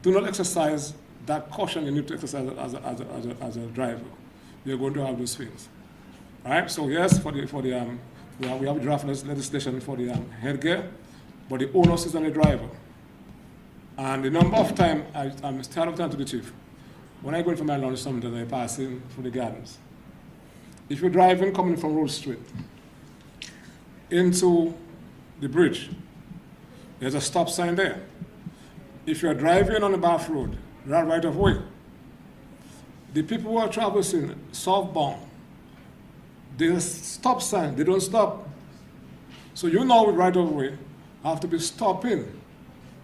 do not exercise that caution you need to exercise as a driver, you're going to have those things. All right. So yes, we have a draft legislation for the headgear, but the onus is on the driver. And the number of times I'm tired of time to the chief. When I go in for my lunch, sometimes I pass in through the gardens. If you're driving coming from Road Street into the bridge, there's a stop sign there. If you're driving on the Bath Road, right of way, the people who are traversing southbound, there's a stop sign, they don't stop. So you know right of way have to be stopping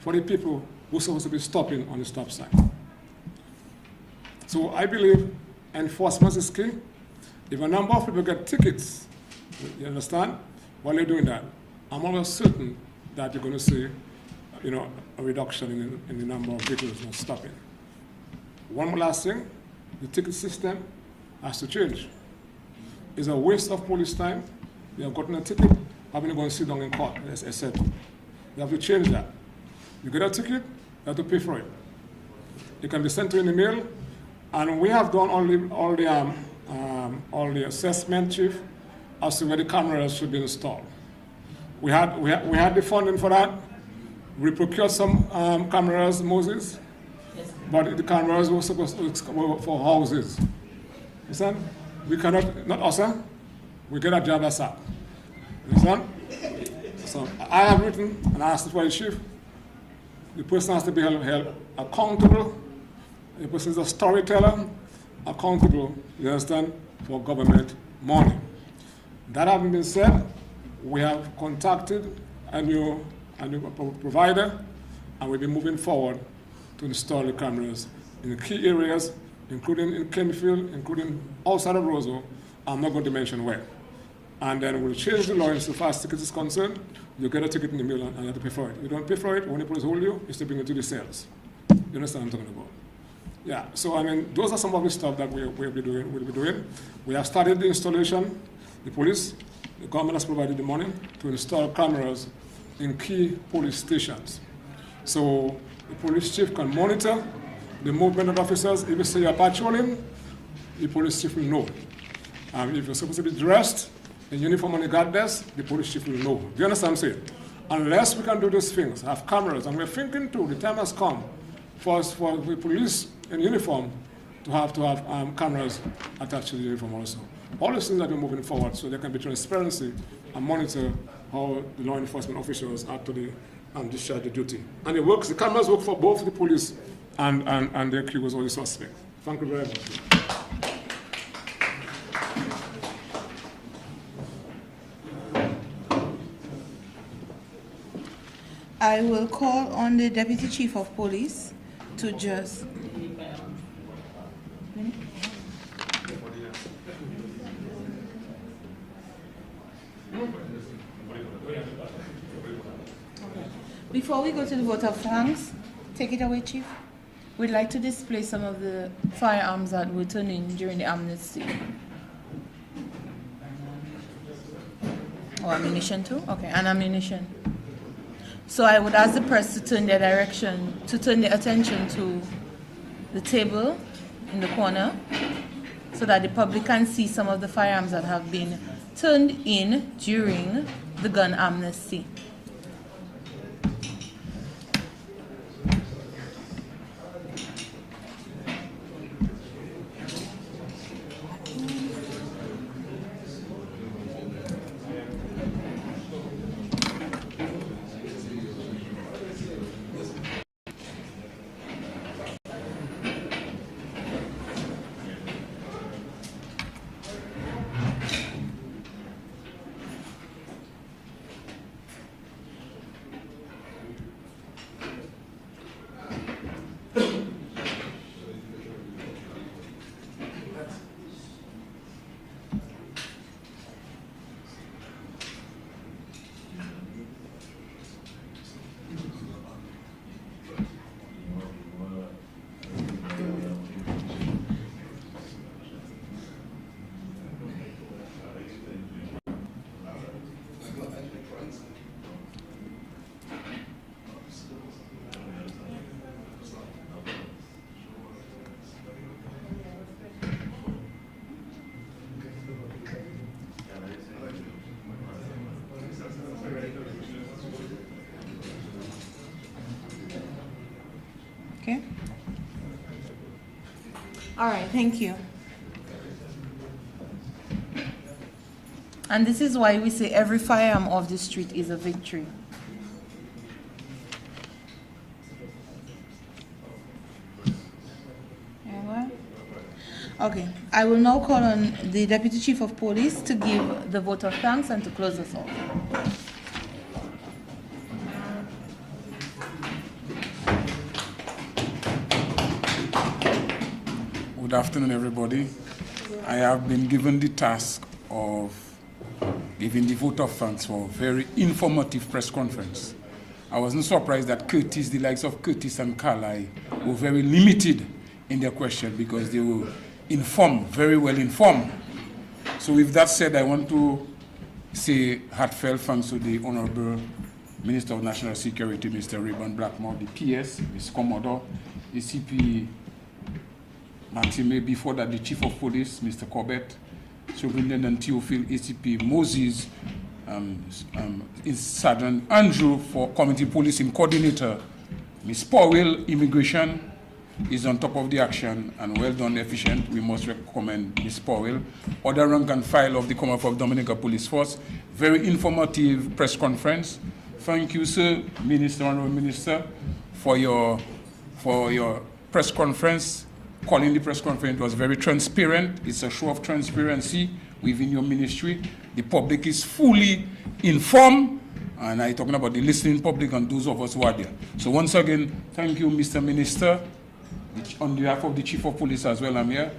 for the people who are supposed to be stopping on the stop sign. So I believe enforcement is key. If a number of people get tickets, you understand, while you're doing that, I'm almost certain that you're going to see, a reduction in the number of vehicles not stopping. One more last thing, the ticket system has to change. It's a waste of police time. You have gotten a ticket, having to go and sit down in court, etc. You have to change that. You get a ticket, you have to pay for it. It can be sent to you in the mail, and we have done all the assessment, Chief, as to where the cameras should be installed. We had the funding for that. We procured some cameras, Moses, but the cameras were supposed to be for houses. Listen, we cannot, not us, we get a job as that. Listen, so I have written and asked for the chief. The person has to be held accountable. The person is a storyteller, accountable, you understand, for government money. That having been said, we have contacted a new provider, and we'll be moving forward to install the cameras in the key areas, including in Kenfield, including outside of Roseau. I'm not going to mention where. And then we'll change the law as far as tickets is concerned. You get a ticket in the mail and you have to pay for it. You don't pay for it, when the police hold you, it's to bring it to the cells. You understand what I'm talking about? Yeah, so those are some of the stuff that we'll be doing. We have started the installation. The government has provided the money to install cameras in key police stations. So the police chief can monitor the movement of officers. If you say you're patrolling, the police chief will know. If you're supposed to be dressed in uniform on the guard desk, the police chief will know. Do you understand what I'm saying? Unless we can do these things, have cameras, and we're thinking too, the time has come for the police in uniform to have cameras attached to the uniform also. All these things that we're moving forward so there can be transparency and monitor how the law enforcement officials actually discharge the duty. And the cameras work for both the police and the accused or the suspect. Thank you very much. I will call on the Deputy Chief of Police to just... Before we go to the vote of thanks, take it away, Chief. We'd like to display some of the firearms that were turned in during the amnesty. Oh, ammunition too? Okay, and ammunition. So I would ask the press to turn their attention to the table in the corner so that the public can see some of the firearms that have been turned in during the gun amnesty. All right, thank you. And this is why we say every firearm off the street is a victory. Anyone? Okay, I will now call on the Deputy Chief of Police to give the vote of thanks and to close us off. Good afternoon, everybody. I have been given the task of giving the vote of thanks for a very informative press conference. I wasn't surprised that Curtis, the likes of Curtis and Carlisle, were very limited in their question because they were informed, very well informed. So with that said, I want to say heartfelt thanks to the Honorable Minister of National Security, Mr. Rayburn Blackmore, the PS, Ms. Commodore, the CP Maxime, before that the Chief of Police, Mr. Corbett, Superintendent Theophile, ACP Moses, Sergeant Andrew for Community Policing Coordinator, Ms. Powell, Immigration is on top of the action and well done, efficient. We must recommend Ms. Powell. Other rank and file of the Commonwealth of Dominica Police Force, very informative press conference. Thank you, sir, Minister, Honorable Minister, for your press conference. Calling the press conference was very transparent. It's a show of transparency within your ministry. The public is fully informed, and I'm talking about the listening public and those of us who are there. So once again, thank you, Mr. Minister, on behalf of the Chief of Police as well, I'm here,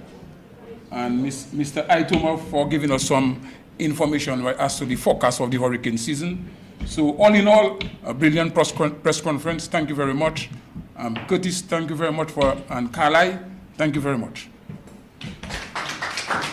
and Mr. Aitoma for giving us some information as to the forecast of the hurricane season. So all in all, a brilliant press conference. Thank you very much. Curtis, thank you very much and Carlisle, thank you very much.